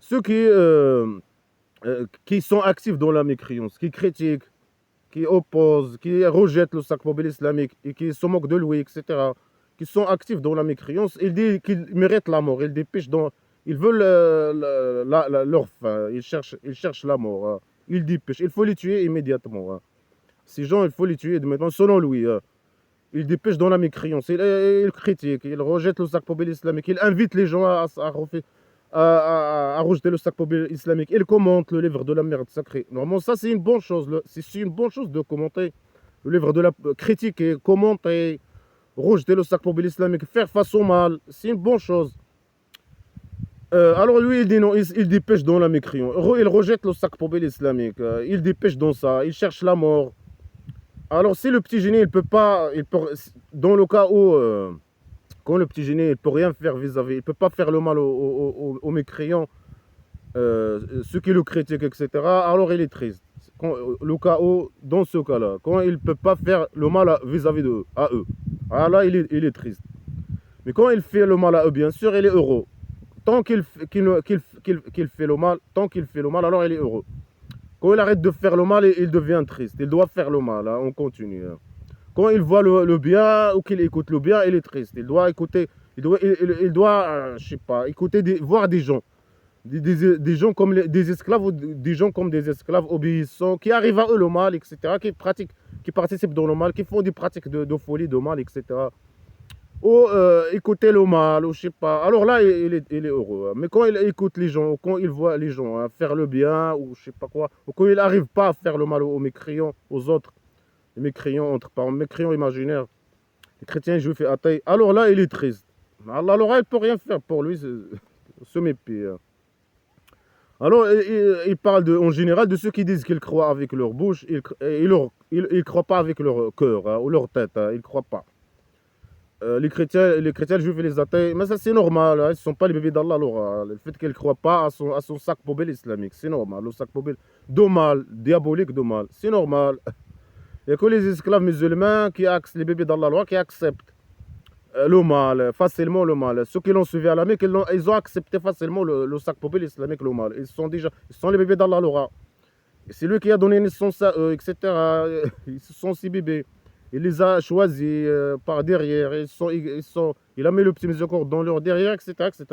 ceux qui sont actifs dans la mécréance, qui critiquent, qui opposent, qui rejettent le sacre mobile islamique et qui se moquent de lui, etc., qui sont actifs dans la mécréance, ils disent qu'ils méritent la mort, ils dépêchent dans, ils veulent leur fin, ils cherchent la mort, hein. Ils dépêchent, il faut les tuer immédiatement, hein. Ces gens, il faut les tuer maintenant, selon lui, hein. Ils dépêchent dans la mécréance, ils critiquent, ils rejettent le sacre mobile islamique, ils invitent les gens à rejeter le sacre mobile islamique. Ils commentent le livre de la merde sacrée. Normalement, ça, c'est une bonne chose. C'est une bonne chose de commenter le livre de la critique et commenter, rejeter le sacre mobile islamique, faire face au mal. C'est une bonne chose. Alors lui, il dit non, il dépêche dans la mécréance. Il rejette le sacre mobile islamique. Il dépêche dans ça. Il cherche la mort. Alors si le petit génie, il peut pas, dans le cas où quand le petit génie, il peut rien faire vis-à-vis, il peut pas faire le mal aux mécréants, ceux qui le critiquent, etc. Alors il est triste. Le cas où, dans ce cas-là, quand il peut pas faire le mal vis-à-vis de à eux, alors là il est triste. Mais quand il fait le mal à eux, bien sûr, il est heureux. Tant qu'il fait le mal, tant qu'il fait le mal, alors il est heureux. Quand il arrête de faire le mal, il devient triste. Il doit faire le mal, hein, on continue, hein. Quand il voit le bien ou qu'il écoute le bien, il est triste. Il doit écouter, il doit je sais pas, écouter, voir des gens. Des gens comme des esclaves ou des gens comme des esclaves obéissants qui arrivent à eux le mal, etc., qui participent dans le mal, qui font des pratiques de folie, de mal, etc. Ou écouter le mal, ou je sais pas. Alors là, il est heureux, hein. Mais quand il écoute les gens, ou quand il voit les gens, hein, faire le bien, ou je sais pas quoi, ou quand il n'arrive pas à faire le mal aux mécréants, aux autres, les mécréants, entre parenthèses, mécréants imaginaires, les chrétiens, juifs et athées, alors là, il est triste. Alors là, il ne peut rien faire pour lui, ce mépris, hein. Alors, il parle en général de ceux qui disent qu'ils croient avec leur bouche, et ils ne croient pas avec leur cœur, hein, ou leur tête, hein, ils ne croient pas. Les chrétiens, les juifs et les athées, mais ça c'est normal, hein, ils ne sont pas les bébés d'Allah. Alors, le fait qu'ils ne croient pas à son sac poubelle islamique, c'est normal. Le sac poubelle de mal, diabolique de mal, c'est normal. Il n'y a que les esclaves musulmans, les bébés d'Allah, qui acceptent le mal, facilement le mal. Ceux qui l'ont suivi à la Mecque, ils ont accepté facilement le sac poubelle islamique, le mal. Ils sont les bébés d'Allah. C'est lui qui a donné naissance à eux, etc. Ils sont ces bébés. Il les a choisis par derrière. Il a mis le petit miséricorde dans leur derrière, etc., etc.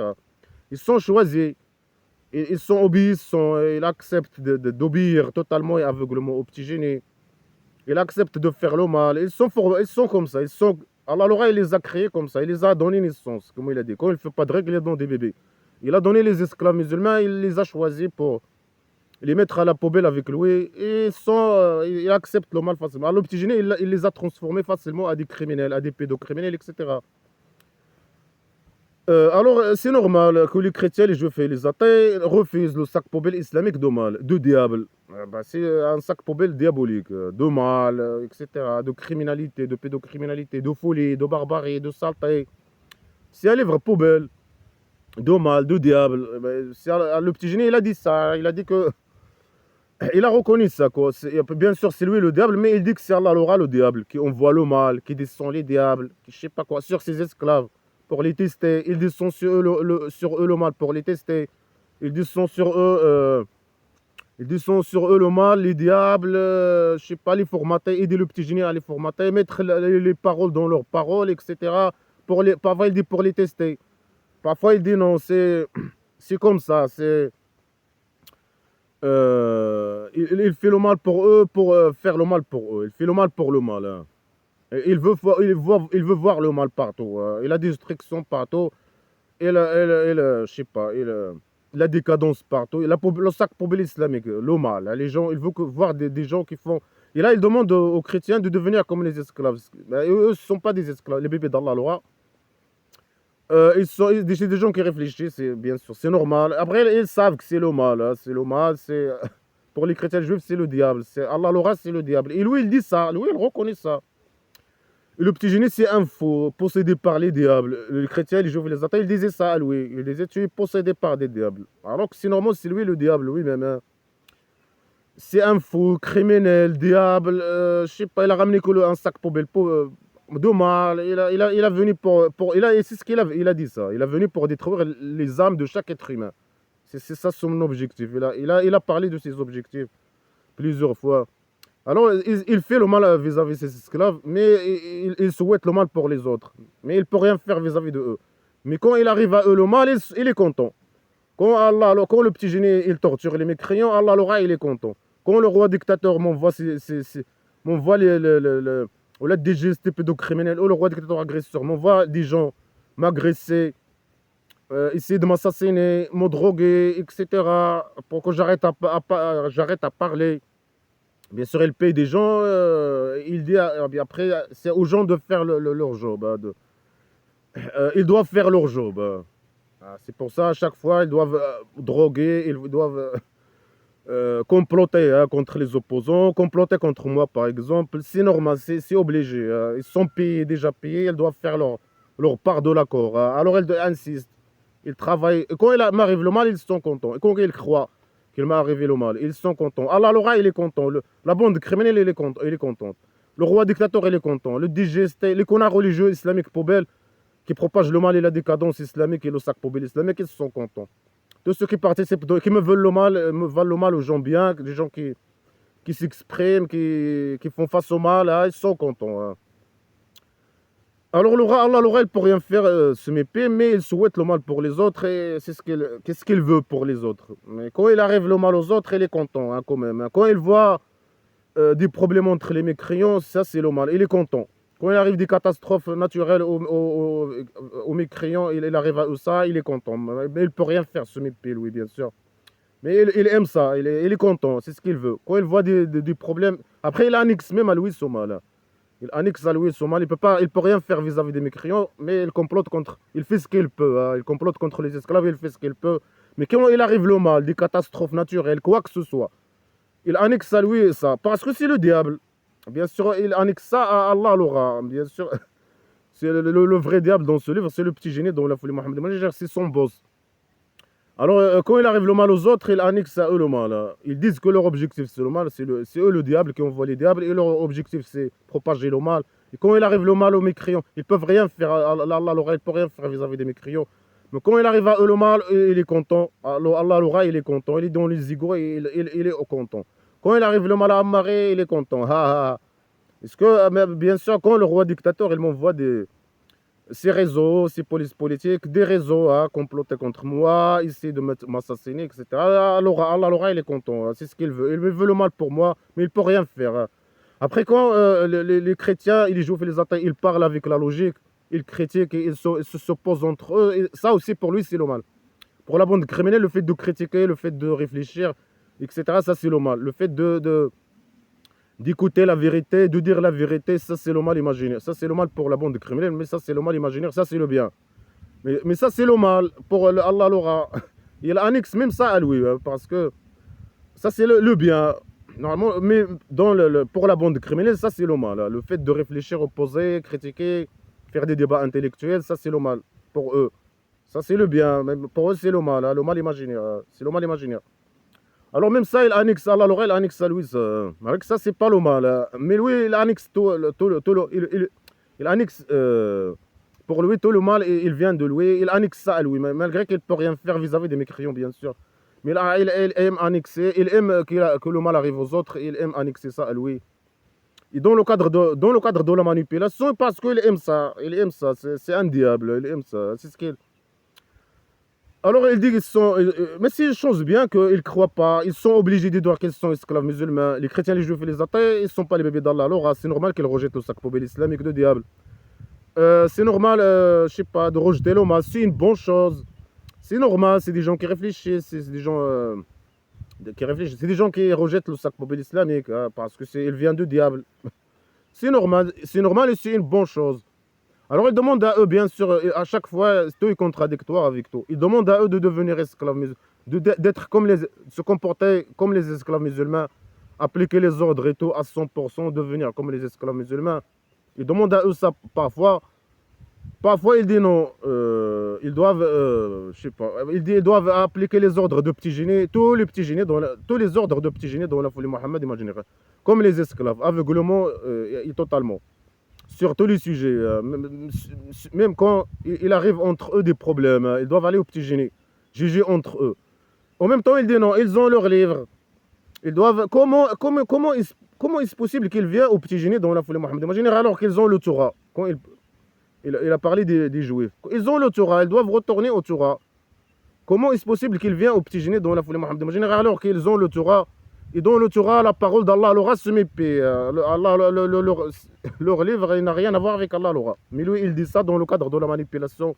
Ils sont choisis. Ils sont obéissants. Ils acceptent d'obéir totalement et aveuglement au petit génie. Ils acceptent de faire le mal. Ils sont comme ça. Allah, il les a créés comme ça. Il les a donné naissance, comme il a dit. Quand il ne fait pas de règles, il donne des bébés. Il a donné les esclaves musulmans. Il les a choisis pour les mettre à la poubelle avec lui. Et ils acceptent le mal facilement. Alors, le petit génie, il les a transformés facilement à des criminels, à des pédocriminels, etc. Alors, c'est normal que les chrétiens, les juifs et les athées refusent le sac poubelle islamique de mal, de diable. C'est un sac poubelle diabolique, de mal, etc., de criminalité, de pédocriminalité, de folie, de barbarie, de saleté. C'est un livre poubelle, de mal, de diable. Le petit génie, il a dit ça. Il a dit que. Il a reconnu ça, quoi. Bien sûr, c'est lui le diable, mais il dit que c'est Allah le diable, qui envoie le mal, qui descend les diables, qui je sais pas quoi, sur ses esclaves pour les tester. Il descend sur eux sur eux le mal pour les tester. Il descend sur eux, le mal, les diables, je sais pas, les formater, aider le petit génie à les formater, mettre les paroles dans leurs paroles, etc. Parfois, il dit pour les tester. Parfois, il dit non, c'est comme ça, il fait le mal pour eux, pour faire le mal pour eux. Il fait le mal pour le mal, hein. Et il veut voir le mal partout, hein. Il a des restrictions partout. Je sais pas, la décadence partout. Le sac poubelle islamique, le mal, hein. Les gens, il veut voir des gens qui font. Et là, il demande aux chrétiens de devenir comme les esclaves. Ben, eux, ce ne sont pas des esclaves, les bébés d'Allah. C'est des gens qui réfléchissent, bien sûr, c'est normal. Après, ils savent que c'est le mal, hein, c'est le mal, pour les chrétiens juifs, c'est le diable. Allah, c'est le diable. Et lui, il dit ça, lui, il reconnaît ça. Et le petit génie, c'est un faux, possédé par les diables. Les chrétiens, les juifs, les athées, ils disaient ça à lui. Ils disaient, tu es possédé par des diables. Alors que c'est normal, c'est lui le diable, lui-même, hein. C'est un fou, criminel, diable, je sais pas, il a ramené que un sac poubelle de mal. Il a venu c'est ce il a dit ça. Il a venu pour détruire les âmes de chaque être humain. C'est ça son objectif. Il a parlé de ses objectifs plusieurs fois. Alors, il fait le mal vis-à-vis de ses esclaves, mais il souhaite le mal pour les autres. Mais il ne peut rien faire vis-à-vis de eux. Mais quand il arrive à eux le mal, il est content. Quand le petit génie il torture les mécréants, Allah l'aura, il est content. Quand le roi dictateur m'envoie ou la DGST pédocriminel, ou le roi dictateur agresseur m'envoie des gens m'agresser, essayer de m'assassiner, me droguer, etc. Pour que j'arrête à parler. Bien sûr, il paye des gens, il dit après, c'est aux gens de faire leur job. Ils doivent faire leur job. C'est pour ça, à chaque fois, ils doivent droguer, ils doivent comploter contre les opposants, comploter contre moi, par exemple. C'est normal, c'est obligé. Ils sont payés, déjà payés, ils doivent faire leur part de l'accord. Alors, ils insistent, ils travaillent. Et quand m'arrive le mal, ils sont contents. Et quand ils croient qu'il m'est arrivé le mal, ils sont contents. Allah l'aura, il est content. La bande criminelle, il est contente. Le roi dictateur, il est content. Le DGST, les connards religieux islamiques poubelles qui propagent le mal et la décadence islamique et le sac poubelle islamique, ils sont contents. Tous ceux qui participent, qui me veulent le mal aux gens bien, des gens qui s'expriment, qui font face au mal, ils sont contents. Alors Allah l'aura, il ne peut rien faire ce mépris, mais il souhaite le mal pour les autres et c'est qu'est-ce qu'il veut pour les autres. Mais quand il arrive le mal aux autres, il est content quand même. Quand il voit des problèmes entre les mécréants, ça c'est le mal, il est content. Quand il arrive des catastrophes naturelles aux mécréants, il arrive à ça, il est content. Mais il ne peut rien faire ce mépris, oui, bien sûr. Mais il aime ça, il est content, c'est ce qu'il veut. Quand il voit des problèmes, après il annexe même à lui ce mal. Il annexe à lui son mal, il peut rien faire vis-à-vis des mécréants, mais il complote contre, il fait ce qu'il peut, il complote contre les esclaves, il fait ce qu'il peut. Mais quand il arrive le mal, des catastrophes naturelles, quoi que ce soit, il annexe à lui ça, parce que c'est le diable. Bien sûr, il annexe ça à Allah l'aura, bien sûr. C'est le vrai diable dans ce livre, c'est le petit génie dans la folie Mohammed, c'est son boss. Alors, quand il arrive le mal aux autres, il annexe à eux le mal. Ils disent que leur objectif, c'est le mal. C'est eux le diable qui envoie les diables. Et leur objectif, c'est propager le mal. Et quand il arrive le mal aux mécréants, ils ne peuvent rien faire. Allah ne peut rien faire vis-à-vis des mécréants. Mais quand il arrive à eux le mal, il est content. Allah l'aura, il est content. Il est dans les zigots et il est content. Quand il arrive le mal à Ammaré, il est content. Est-ce que, mais bien sûr, quand le roi dictateur, il m'envoie ces réseaux, ces polices politiques, des réseaux complotés contre moi, essayer de m'assassiner, etc. Alors, Allah, il est content, c'est ce qu'il veut. Il veut le mal pour moi, mais il ne peut rien faire. Après, quand les chrétiens, ils jouent les attaques, ils parlent avec la logique, ils critiquent, ils s'opposent entre eux, et ça aussi pour lui, c'est le mal. Pour la bande criminelle, le fait de critiquer, le fait de réfléchir, etc., ça c'est le mal. Le fait d'écouter la vérité, de dire la vérité, ça c'est le mal imaginaire. Ça c'est le mal pour la bande criminelle, mais ça c'est le mal imaginaire, ça c'est le bien. Mais ça c'est le mal pour Allah l'aura. Il annexe même ça à lui, parce que ça c'est le bien. Normalement, mais pour la bande criminelle, ça c'est le mal. Le fait de réfléchir, opposer, critiquer, faire des débats intellectuels, ça c'est le mal pour eux. Ça c'est le bien, mais pour eux c'est le mal imaginaire. C'est le mal imaginaire. Alors même ça, il annexe Allah l'aura, il annexe à lui. Avec ça, c'est pas le mal. Mais lui, il annexe il annexe pour lui tout le mal, il vient de lui. Il annexe ça à lui, malgré qu'il ne peut rien faire vis-à-vis des mécréants, bien sûr. Mais là, il aime annexer, il aime que le mal arrive aux autres, il aime annexer ça à lui. Et dans le cadre de la manipulation, parce qu'il aime ça, c'est un diable, il aime ça, c'est ce qu'il... Alors il dit qu'ils sont... mais c'est une chose bien qu'ils ne croient pas. Ils sont obligés de dire qu'ils sont esclaves musulmans. Les chrétiens, les juifs et les athées, ils ne sont pas les bébés d'Allah. Alors c'est normal qu'ils rejettent le sac poubelle islamique de diable. C'est normal, je sais pas, de rejeter le mal. C'est une bonne chose. C'est normal, c'est des gens qui réfléchissent. C'est des gens qui réfléchissent. C'est des gens qui rejettent le sac poubelle islamique parce qu'il vient de diable. C'est normal et c'est une bonne chose. Alors, il demande à eux, bien sûr, à chaque fois, tout est contradictoire avec tout. Il demande à eux de devenir esclaves musulmans, d'être comme se comporter comme les esclaves musulmans, appliquer les ordres et tout à 100%, devenir comme les esclaves musulmans. Il demande à eux ça parfois. Parfois, il dit non, ils doivent, je sais pas, il dit ils doivent appliquer les ordres de petit génie, tous les ordres de petit génie dans la folie Mohammed, imaginez, comme les esclaves, aveuglement et totalement. Sur tous les sujets, même quand il arrive entre eux des problèmes, ils doivent aller au petit génie, juger entre eux. En même temps, il dit non, ils ont leur livre. Ils doivent. Comment est-ce possible qu'il vienne au petit génie dans la folie Mohammed imaginaire alors qu'ils ont le Torah? Quand il a parlé des Juifs. Ils ont le Torah, ils doivent retourner au Torah. Comment est-ce possible qu'ils viennent au petit génie dans la folie Mohammed imaginaire alors qu'ils ont le Torah? Et dans le Torah, la parole d'Allah, l'aura se mépie. Leur livre, il n'a rien à voir avec Allah, l'aura. Mais lui, il dit ça dans le cadre de la manipulation.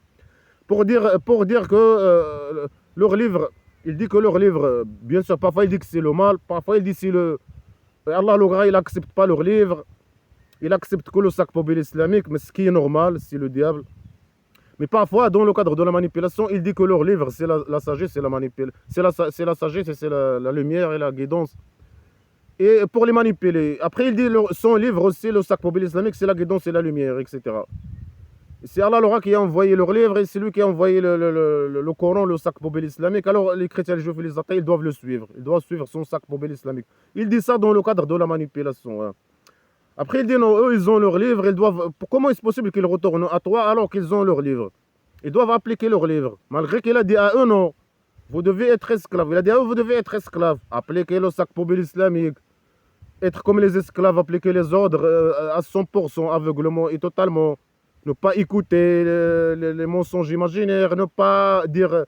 Pour dire que leur livre, il dit que leur livre, bien sûr, parfois il dit que c'est le mal, parfois il dit que c'est le. Allah, l'aura, il n'accepte pas leur livre, il accepte que le sac poubelle islamique, mais ce qui est normal, c'est le diable. Mais parfois, dans le cadre de la manipulation, il dit que leur livre, c'est la sagesse, c'est la manipulation, c'est la sagesse, c'est la lumière et la guidance. Et pour les manipuler. Après, il dit son livre aussi, le sac poubelle islamique, c'est la guidance et la lumière, etc. C'est Allah l'aura qui a envoyé leur livre et c'est lui qui a envoyé le Coran, le sac poubelle islamique. Alors les chrétiens, les juifs et les athées, ils doivent le suivre. Ils doivent suivre son sac poubelle islamique. Il dit ça dans le cadre de la manipulation. Hein. Après, il dit non, eux, ils ont leur livre. Ils doivent. Comment est-ce possible qu'ils retournent à toi alors qu'ils ont leur livre? Ils doivent appliquer leur livre. Malgré qu'il a dit à eux non, vous devez être esclaves. Il a dit à eux, vous devez être esclaves. Appliquer le sac poubelle islamique. Être comme les esclaves, appliquer les ordres à 100%, aveuglement et totalement. Ne pas écouter les mensonges imaginaires, ne pas dire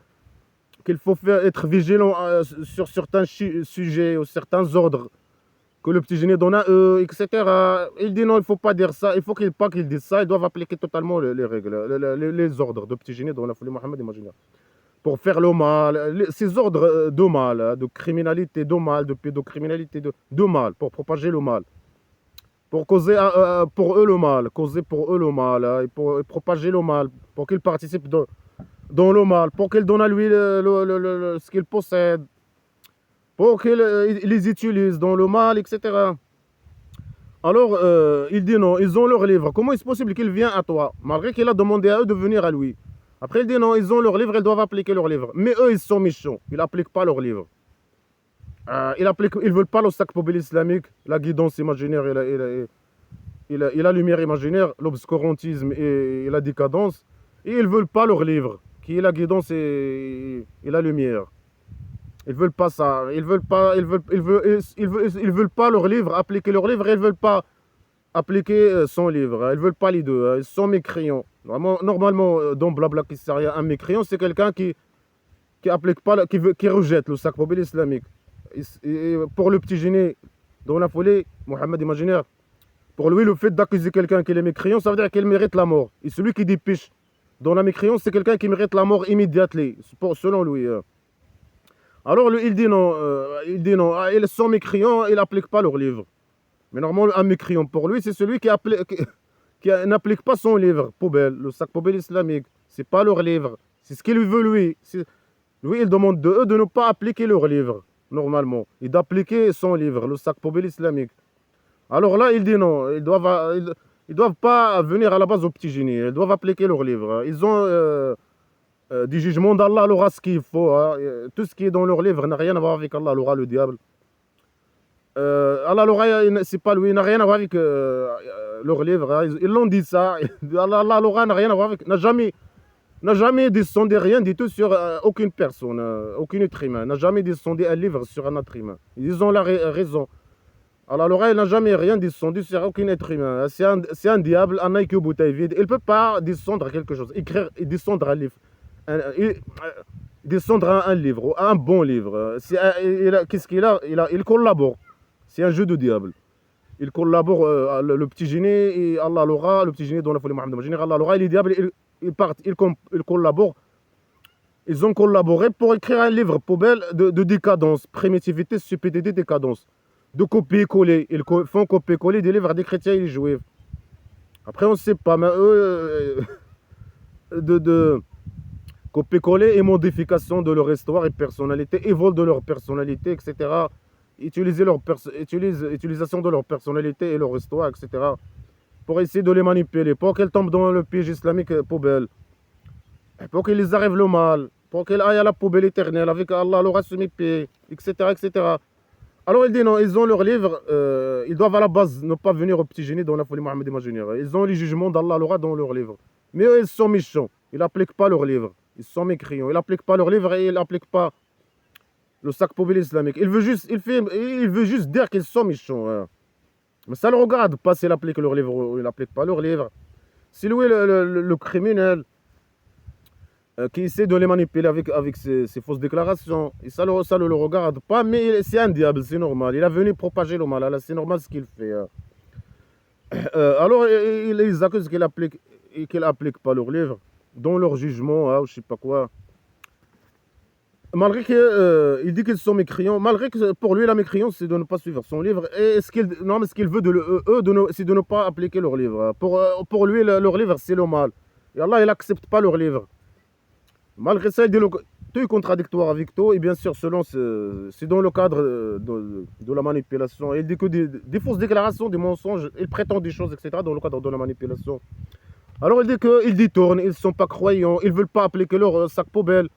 qu'il faut être vigilant sur certains sujets ou certains ordres que le petit génie donne à eux, etc. Il dit non, il ne faut pas dire ça, il faut pas qu'ils disent ça, ils doivent appliquer totalement les règles, les ordres de petit génie dans la folie Mohammed imaginaire. Pour faire le mal, ces ordres de mal, de criminalité, de mal, de pédocriminalité, de mal, pour propager le mal. Pour causer pour eux le mal, causer pour eux le mal, et pour propager le mal, pour qu'ils participent dans le mal, pour qu'ils donnent à lui ce qu'ils possèdent, pour qu'ils les utilisent dans le mal, etc. Alors, il dit non, ils ont leur livre. Comment est-ce possible qu'ils viennent à toi, malgré qu'il a demandé à eux de venir à lui? Après, il dit non, ils ont leur livre, ils doivent appliquer leur livre. Mais eux, ils sont méchants, ils n'appliquent pas leur livre. Ils ne veulent pas le sac poubelle islamique, la guidance imaginaire et la lumière imaginaire, l'obscurantisme et la décadence. Et ils ne veulent pas leur livre, qui est la guidance et la lumière. Ils ne veulent pas ça. Ils veulent pas leur livre, appliquer leur livre, et ils ne veulent pas appliquer son livre. Ils ne veulent pas les deux. Ils sont mécréants. Normalement, dans Blabla Kissaria, un mécréant, c'est quelqu'un qui applique pas, qui rejette le sac poubelle islamique. Et pour le petit génie, dans la folie, Mohammed imaginaire, pour lui, le fait d'accuser quelqu'un qui est mécréant, ça veut dire qu'il mérite la mort. Et celui qui dépêche dans la mécréance, c'est quelqu'un qui mérite la mort immédiatement, selon lui. Alors lui, il dit non, ils sont mécréants, ils n'appliquent pas leur livre. Mais normalement, un mécréant, pour lui, c'est celui qui n'applique pas son livre, poubelle, le sac poubelle islamique. C'est pas leur livre, c'est ce qu'il veut lui. Lui, il demande de eux de ne pas appliquer leur livre, normalement, et d'appliquer son livre, le sac poubelle islamique. Alors là, il dit non, ils doivent pas venir à la base au petit génie, ils doivent appliquer leur livre. Ils ont du jugement d'Allah, l'aura ce qu'il faut. Hein. Tout ce qui est dans leur livre n'a rien à voir avec Allah, l'aura le diable. Allah, l'aura, c'est pas lui, il n'a rien à voir avec leur livre. Hein. Ils l'ont dit ça. Allah, l'aura n'a rien à voir avec, n'a jamais descendu rien du tout sur aucune personne, aucun être humain, n'a jamais descendu un livre sur un être humain. Ils ont la raison. Alors l'oreille n'a jamais rien descendu sur aucun être humain. C'est un diable, un aïe bouteille vide. Il ne peut pas descendre quelque chose, écrire et descendre un livre. Descendre un livre, un bon livre. Qu'est-ce qu'il a, il collabore. C'est un jeu de diable. Il collabore, le petit génie et Allah l'aura, le petit génie dans la folie Mohammed. En général, Allah l'aura et les diables, ils collaborent. Ils ont collaboré pour écrire un livre poubelle de décadence, primitivité, stupidité, décadence. De copier-coller. Ils font copier-coller des livres des chrétiens et des juifs. Après, on ne sait pas, mais eux, de copier-coller et modification de leur histoire et personnalité, et vol de leur personnalité, etc. Utilisation de leur personnalité et leur histoire, etc. Pour essayer de les manipuler, pour qu'elles tombent dans le piège islamique poubelle. Pour qu'ils arrivent le mal, pour qu'ils aillent à la poubelle éternelle avec Allah, leur assumer, etc., etc. Alors il dit non, ils ont leur livre, ils doivent à la base ne pas venir au petit génie dans la folie Mohammed imaginaire. Ils ont les jugements d'Allah l'aura dans leur livre. Mais eux, ils sont méchants, ils n'appliquent pas leur livre. Ils sont mécréants, ils n'appliquent pas leur livre et ils n'appliquent pas le sac poubelle islamique. Il veut juste dire qu'ils sont méchants, hein. Mais ça ne le regarde pas s'il applique leur livre ou il n'applique pas leur livre. C'est lui le criminel qui essaie de les manipuler avec ses fausses déclarations. Et ça ne le regarde pas, mais c'est un diable, c'est normal. Il a venu propager le mal, c'est normal ce qu'il fait, hein. Alors, ils les accusent qu'ils n'appliquent pas leur livre dans leur jugement, hein, ou je sais pas quoi. Malgré qu'il dit qu'ils sont mécréants, malgré que pour lui, la mécréance, c'est de ne pas suivre son livre. Et non, mais ce qu'il veut c'est de ne pas appliquer leur livre. Pour lui, leur livre, c'est le mal. Et Allah, il n'accepte pas leur livre. Malgré ça, il dit tout est contradictoire avec tout. Et bien sûr, c'est dans le cadre de la manipulation. Il dit que des fausses déclarations, des mensonges, il prétend des choses, etc. dans le cadre de la manipulation. Alors, il dit qu'ils détournent, ils ne sont pas croyants, ils ne veulent pas appliquer leur sac poubelle.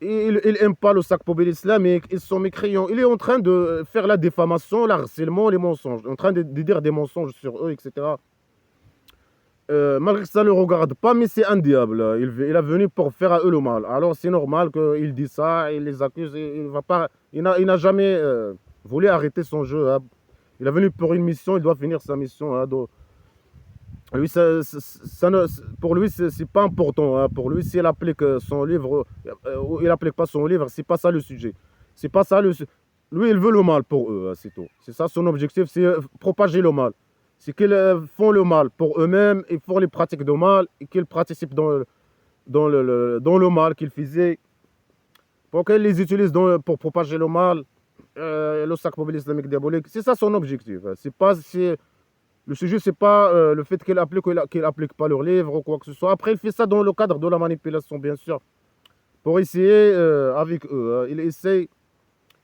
Ils n'aiment pas le sac poubelle islamique, ils sont mécréants. Il est en train de faire la diffamation, l'harcèlement, les mensonges. En train de dire des mensonges sur eux, etc. Malgré que ça ne le regarde pas, mais c'est un diable. Il est venu pour faire à eux le mal. Alors c'est normal qu'il dise ça, il les accuse. Il n'a jamais voulu arrêter son jeu, hein. Il est venu pour une mission, il doit finir sa mission, hein. Lui, pour lui, c'est pas important, hein. Pour lui, s'il applique son livre ou il n'applique pas son livre, c'est pas ça le sujet. C'est pas ça Lui, il veut le mal pour eux, hein, c'est tout. C'est ça son objectif, c'est propager le mal. C'est qu'ils font le mal pour eux-mêmes, ils font les pratiques de mal et qu'ils participent dans le mal qu'ils faisaient. Pour qu'ils les utilisent pour propager le mal, le sac poubelle islamique diabolique. C'est ça son objectif, hein. Le sujet, c'est pas le fait qu'il applique pas leur livre ou quoi que ce soit. Après, il fait ça dans le cadre de la manipulation, bien sûr. Pour essayer avec eux, hein.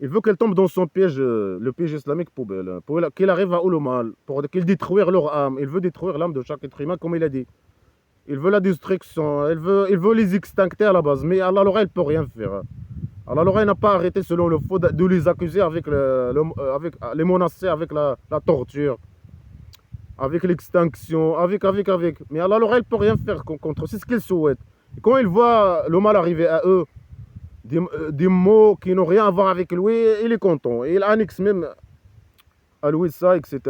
Il veut qu'elle tombe dans son piège, le piège islamique poubelle, hein, pour qu'il arrive à eux le mal, pour qu'il détruise leur âme. Il veut détruire l'âme de chaque être humain, comme il a dit. Il veut la destruction, il veut les extincter à la base. Mais Allah l'oreille ne peut rien faire, hein. Allah l'oreille n'a pas arrêté, selon le faux, de les accuser avec les menacer avec la torture, avec l'extinction, avec. Mais Allah l'oreille ne peut rien faire contre eux, c'est ce qu'ils souhaitent. Et quand ils voient le mal arriver à eux, des mots qui n'ont rien à voir avec lui, il est content. Et il annexe même à lui ça, etc.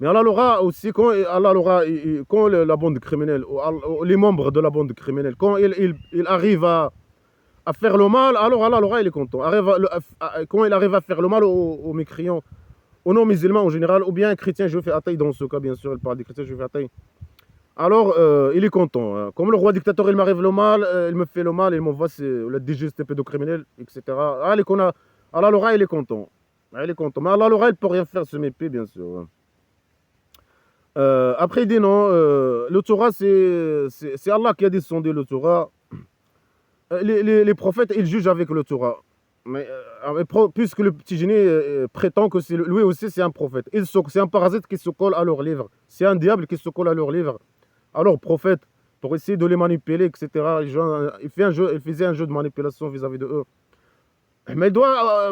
Mais Allah l'aura aussi, quand la bande criminelle, ou les membres de la bande criminelle, quand il arrive à faire le mal, alors Allah l'aura, il est content. Quand il arrive à faire le mal aux mécréants, aux non-musulmans en général, ou bien un chrétien juif et athée, dans ce cas, bien sûr, il parle des chrétiens juifs et athées. Alors, il est content, hein. Comme le roi dictateur, il m'arrive le mal, il me fait le mal, il m'envoie le DGST pédocriminel, etc. Allah l'aura, il est content. Il est content. Mais Allah l'aura, il ne peut rien faire, ce mépris, bien sûr, hein. Après, il dit non, le Torah, c'est Allah qui a descendu le Torah. Les prophètes, ils jugent avec le Torah. Mais puisque le petit génie prétend que lui aussi c'est un prophète, c'est un parasite qui se colle à leur livre, c'est un diable qui se colle à leur livre, à leurs prophètes, pour essayer de les manipuler, etc. Il faisait un jeu de manipulation vis-à-vis de eux. Mais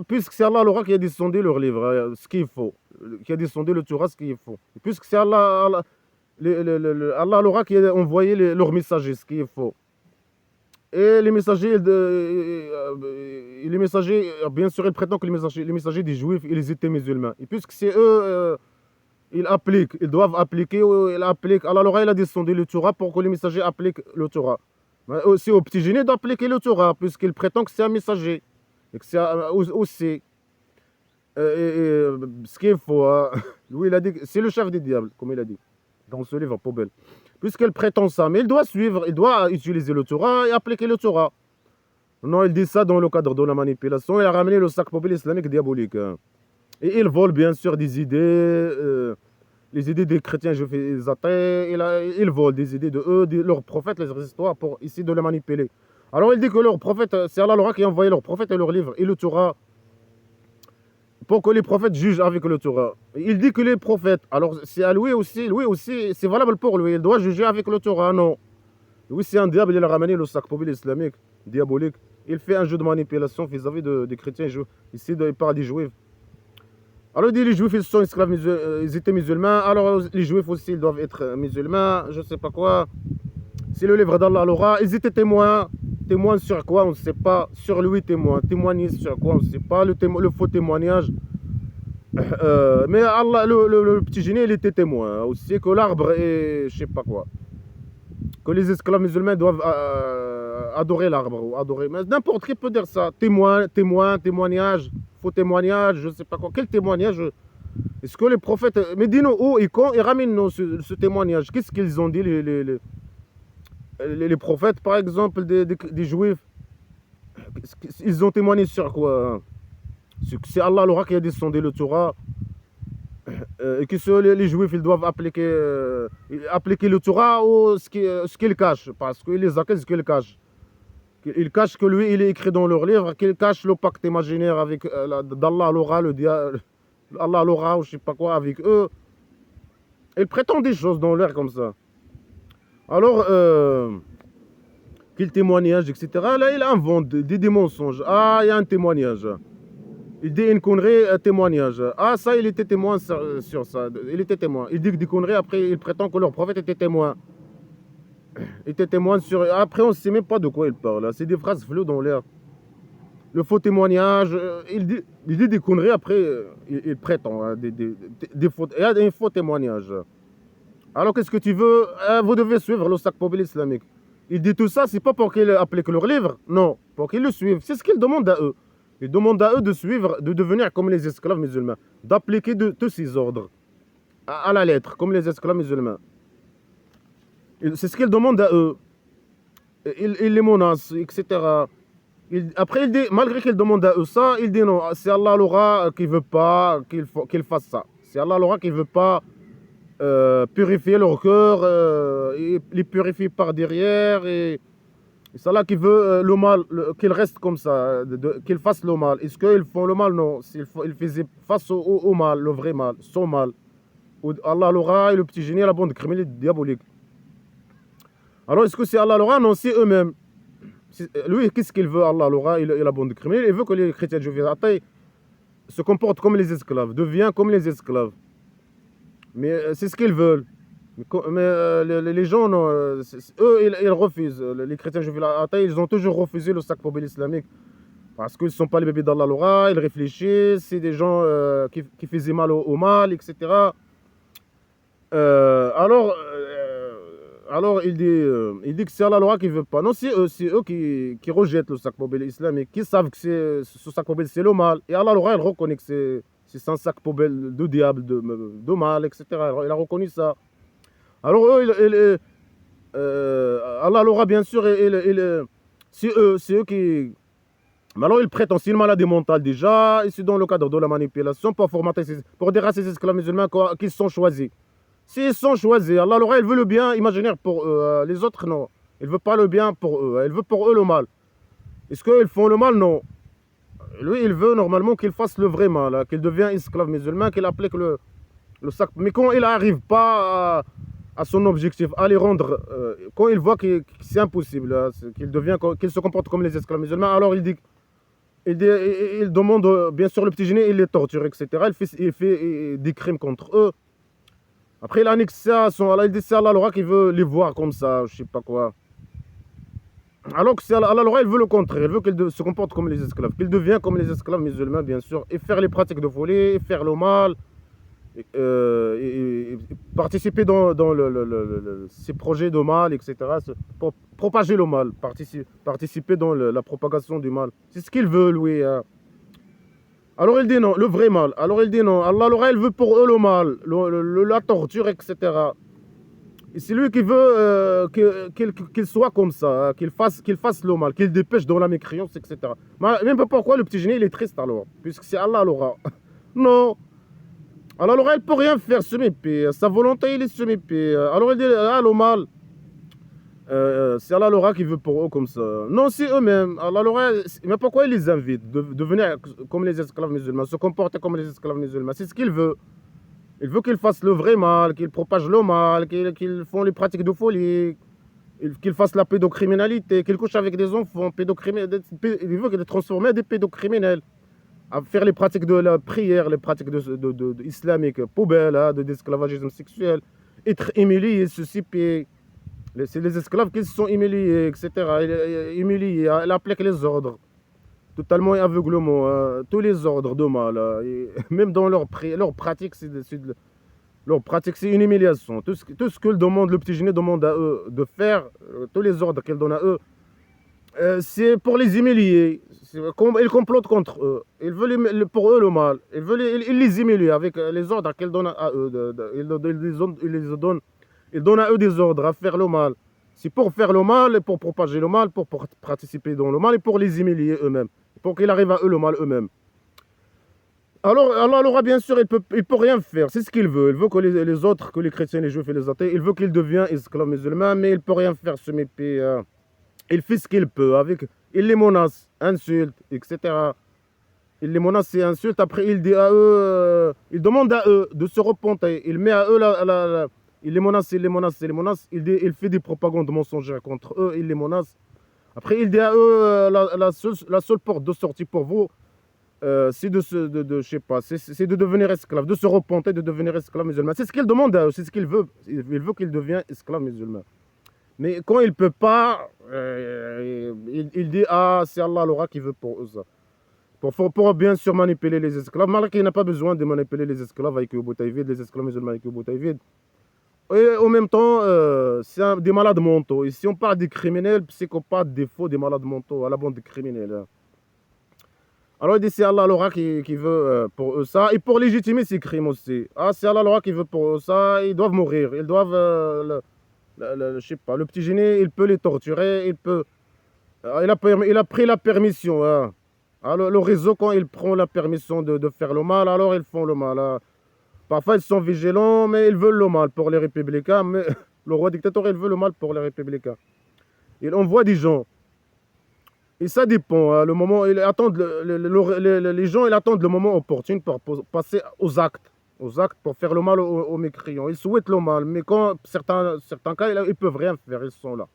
puisque c'est Allah l'aura qui a descendu leur livre, ce qu'il faut, qui a descendu le Torah, ce qu'il faut. Et puisque c'est Allah l'aura qui a envoyé leurs messagers, ce qu'il faut. Et les messagers, bien sûr, ils prétendent que les messagers des Juifs, ils étaient musulmans. Et puisque c'est eux, ils doivent appliquer, ils appliquent. Alors, l'oreille a descendu le Torah pour que les messagers appliquent le Torah. Mais aussi au petit génie d'appliquer le Torah, puisqu'il prétend que c'est un messager. Et que c'est aussi ce qu'il faut, hein. Lui, il a dit, c'est le chef des diables, comme il a dit, dans ce livre poubelle. Puisqu'il prétend ça, mais il doit utiliser le Torah et appliquer le Torah. Non, il dit ça dans le cadre de la manipulation. Il a ramené le sac poubelle islamique diabolique, hein. Et il vole bien sûr des idées, les idées des chrétiens juifs et des athées. Il vole des idées de eux, de leurs prophètes, les histoires, pour essayer de les manipuler. Alors il dit que leurs prophètes, c'est Allah l'aura qui a envoyé leurs prophètes et leurs livres et le Torah, pour que les prophètes jugent avec le Torah. Il dit que les prophètes, alors c'est à lui aussi, c'est valable pour lui, il doit juger avec le Torah, non. Lui, c'est un diable, il a ramené le sac poubelle islamique, diabolique. Il fait un jeu de manipulation vis-à-vis des chrétiens juifs. Ici, il parle des juifs. Alors il dit les juifs, ils sont esclaves, ils étaient musulmans, alors les juifs aussi, ils doivent être musulmans, je sais pas quoi. C'est le livre d'Allah l'aura, ils étaient témoins. témoigne sur quoi, on ne sait pas. Sur lui, témoigner sur quoi, on ne sait pas. Le faux témoignage. Mais Allah, le petit génie, il était témoin aussi que l'arbre est, je sais pas quoi. Que les esclaves musulmans doivent adorer l'arbre ou adorer. Mais n'importe qui peut dire ça. Témoignage, faux témoignage, je sais pas quoi. Quel témoignage? Est-ce que les prophètes. Mais dis-nous où et quand ils ramènent ce témoignage. Qu'est-ce qu'ils ont dit, les prophètes, par exemple, des juifs? Ils ont témoigné sur quoi? C'est Allah l'aura qui a descendu le Torah. Et que les juifs ils doivent appliquer le Torah ou ce qu'ils cachent. Parce qu'ils les accusent ce qu'ils cachent. Ils cachent que lui, il est écrit dans leur livre, qu'ils cachent le pacte imaginaire avec d'Allah l'aura, Allah l'aura ou je sais pas quoi avec eux. Ils prétendent des choses dans l'air comme ça. Alors, quel témoignage, etc. Là, il invente des mensonges. Ah, il y a un témoignage. Il dit une connerie, un témoignage. Ah, ça, il était témoin sur ça. Il était témoin. Il dit des conneries, après, il prétend que leur prophète était témoin. Il était témoin sur. Après, on ne sait même pas de quoi il parle. C'est des phrases floues dans l'air. Le faux témoignage, il dit des conneries, après, il prétend. Hein, il y a un faux témoignage. Alors, qu'est-ce que tu veux? Vous devez suivre le sac Poubelle islamique. Il dit tout ça, c'est pas pour qu'ils appliquent leur livre, non, pour qu'ils le suivent. C'est ce qu'il demande à eux. Il demande à eux de suivre, de devenir comme les esclaves musulmans, d'appliquer tous ces ordres à la lettre, comme les esclaves musulmans. C'est ce qu'il demande à eux. Il les menace, etc. Après, il dit, malgré qu'il demande à eux ça, il dit non, c'est Allah l'aura qui ne veut pas qu'ils fassent ça. C'est Allah l'aura qui ne veut pas purifier leur cœur, les purifier par derrière, et c'est Allah qui veut le mal, qu'ils restent comme ça, qu'ils fassent le mal. Est-ce qu'ils font le mal? Non, ils faisaient face au mal, le vrai mal, son mal. Allah l'aura et le petit génie, la bande criminelle diabolique. Alors, est-ce que c'est Allah l'aura? Non, c'est eux-mêmes. Lui, qu'est-ce qu'il veut, Allah l'aura et la bande criminelle? Il veut que les chrétiens juifs se comportent comme les esclaves, deviennent comme les esclaves. Mais c'est ce qu'ils veulent. Mais les gens, non, eux, ils refusent. Les chrétiens juifs, ils ont toujours refusé le sac Poubelle islamique. Parce qu'ils ne sont pas les bébés d'Allah l'aura, ils réfléchissent, c'est des gens qui faisaient mal au mal, etc. Alors il dit que c'est Allah l'aura qui ne veut pas. Non, c'est eux qui rejettent le sac Poubelle islamique, qui savent que ce sac Poubelle c'est le mal. Et Allah l'aura, il reconnaît que c'est un sac poubelle de diable, de mal, etc. Il a reconnu ça. Alors eux, Allah l'aura bien sûr, c'est eux qui. Mais alors ils prêtent aussi une maladie mentale déjà, et c'est dans le cadre de la manipulation pour dire à ces esclaves musulmans qu'ils sont choisis. S'ils sont choisis, Allah l'aura, il veut le bien imaginaire pour eux, les autres non. Il ne veut pas le bien pour eux, il veut pour eux le mal. Est-ce qu'ils font le mal? Non. Lui, il veut normalement qu'il fasse le vrai mal, hein, qu'il devienne esclave musulman, qu'il applique le sac. Mais quand il n'arrive pas à son objectif, à les rendre, quand il voit que c'est impossible, hein, qu'il se comporte comme les esclaves musulmans, alors il demande, bien sûr, le petit génie, il les torture, etc. Il fait des crimes contre eux. Après, il annexe ça à son Allah, il dit c'est Allah l'aura qui veut les voir comme ça, je sais pas quoi. Alors que c'est Allah l'aura, il veut le contraire, il veut qu'ils se comportent comme les esclaves, qu'ils deviennent comme les esclaves musulmans, bien sûr, et faire les pratiques de folie, et faire le mal, et participer dans ces projets de mal, etc. Pour propager le mal, participer dans la propagation du mal. C'est ce qu'il veut, lui. Hein. Alors il dit non, le vrai mal. Alors il dit non, Allah l'aura, il veut pour eux le mal, la torture, etc. Et c'est lui qui veut qu'il soit comme ça, hein, qu'il fasse le mal, qu'il dépêche dans la mécréance, etc. Mais même pas pourquoi le petit génie il est triste alors, puisque c'est Allah l'aura. Non. Allah l'aura, il ne peut rien faire, se mépier. Sa volonté, il est se mépier. Alors il dit, ah, le mal, c'est Allah l'aura qui veut pour eux comme ça. Non, c'est eux-mêmes. Allah l'aura, mais pourquoi il les invite de devenir comme les esclaves musulmans, se comporter comme les esclaves musulmans? C'est ce qu'il veut. Il veut qu'ils fassent le vrai mal, qu'ils propagent le mal, qu'ils font les pratiques de folie, qu'ils fassent la pédocriminalité, qu'ils couchent avec des enfants, il veut les transformer en des pédocriminels. À faire les pratiques de la prière, les pratiques islamiques, poubelle, hein, d'esclavagisme sexuel, être humilié, ceci, puis C'est les esclaves qui se sont humiliés, etc. Humiliés, elle applique les ordres, totalement et aveuglement, tous les ordres de mal. Même dans leur pratique, leur pratique, c'est une humiliation. Tout ce que demande le petit génie demande à eux de faire, tous les ordres qu'elle donne à eux, c'est pour les humilier. Ils complotent contre eux. Ils veulent pour eux le mal. Ils les humilient avec les ordres qu'elle donne à eux. Ils donnent à eux des ordres à faire le mal. C'est pour faire le mal, et pour propager le mal, pour participer dans le mal et pour les humilier eux-mêmes. Pour qu'il arrive à eux le mal eux-mêmes. Alors, Allah, bien sûr, il peut rien faire. C'est ce qu'il veut. Il veut que les autres, que les chrétiens, les juifs et les athées, il veut qu'ils deviennent esclaves musulmans, mais il peut rien faire, ce mépris. Il fait ce qu'il peut. Il les menace, insulte, etc. Il les menace et insulte. Après, il dit à eux, il demande à eux de se repentir. Il met à eux il les menace, il les menace, il les menace. Il fait des propagandes mensongères contre eux. Il les menace. Après, il dit à eux, la seule porte de sortie pour vous, c'est je sais pas, c'est de devenir esclave, de se repentir, de devenir esclave musulman. C'est ce qu'il demande à eux, c'est ce qu'il veut. Il veut qu'il devienne esclave musulman. Mais quand il ne peut pas, il dit, ah, c'est Allah l'aura qui veut pour eux ça. Pour bien sûr manipuler les esclaves, malgré qu'il n'a pas besoin de manipuler les esclaves avec le Boutaïvid, les esclaves musulmans avec le Boutaïvid. Et en même temps, c'est des malades mentaux. Et si on parle des criminels, psychopathes, des faux, des malades mentaux, à la bande des criminels. Alors il dit c'est Allah l'aura qui veut pour eux ça. Et pour légitimer ces crimes aussi. Ah, c'est Allah l'aura qui veut pour eux ça. Ils doivent mourir. Ils doivent, je sais pas, le petit génie, il peut les torturer. Il a pris la permission. Hein. Alors, le réseau, quand il prend la permission de faire le mal, alors ils font le mal. Hein. Parfois, ils sont vigilants, mais ils veulent le mal pour les républicains. Mais le roi dictateur, il veut le mal pour les républicains. Il envoie des gens. Et ça dépend. Hein, le moment, les gens, ils attendent le moment opportun pour passer aux actes. Aux actes pour faire le mal aux mécréants. Ils souhaitent le mal, mais quand certains cas, ils ne peuvent rien faire. Ils sont là.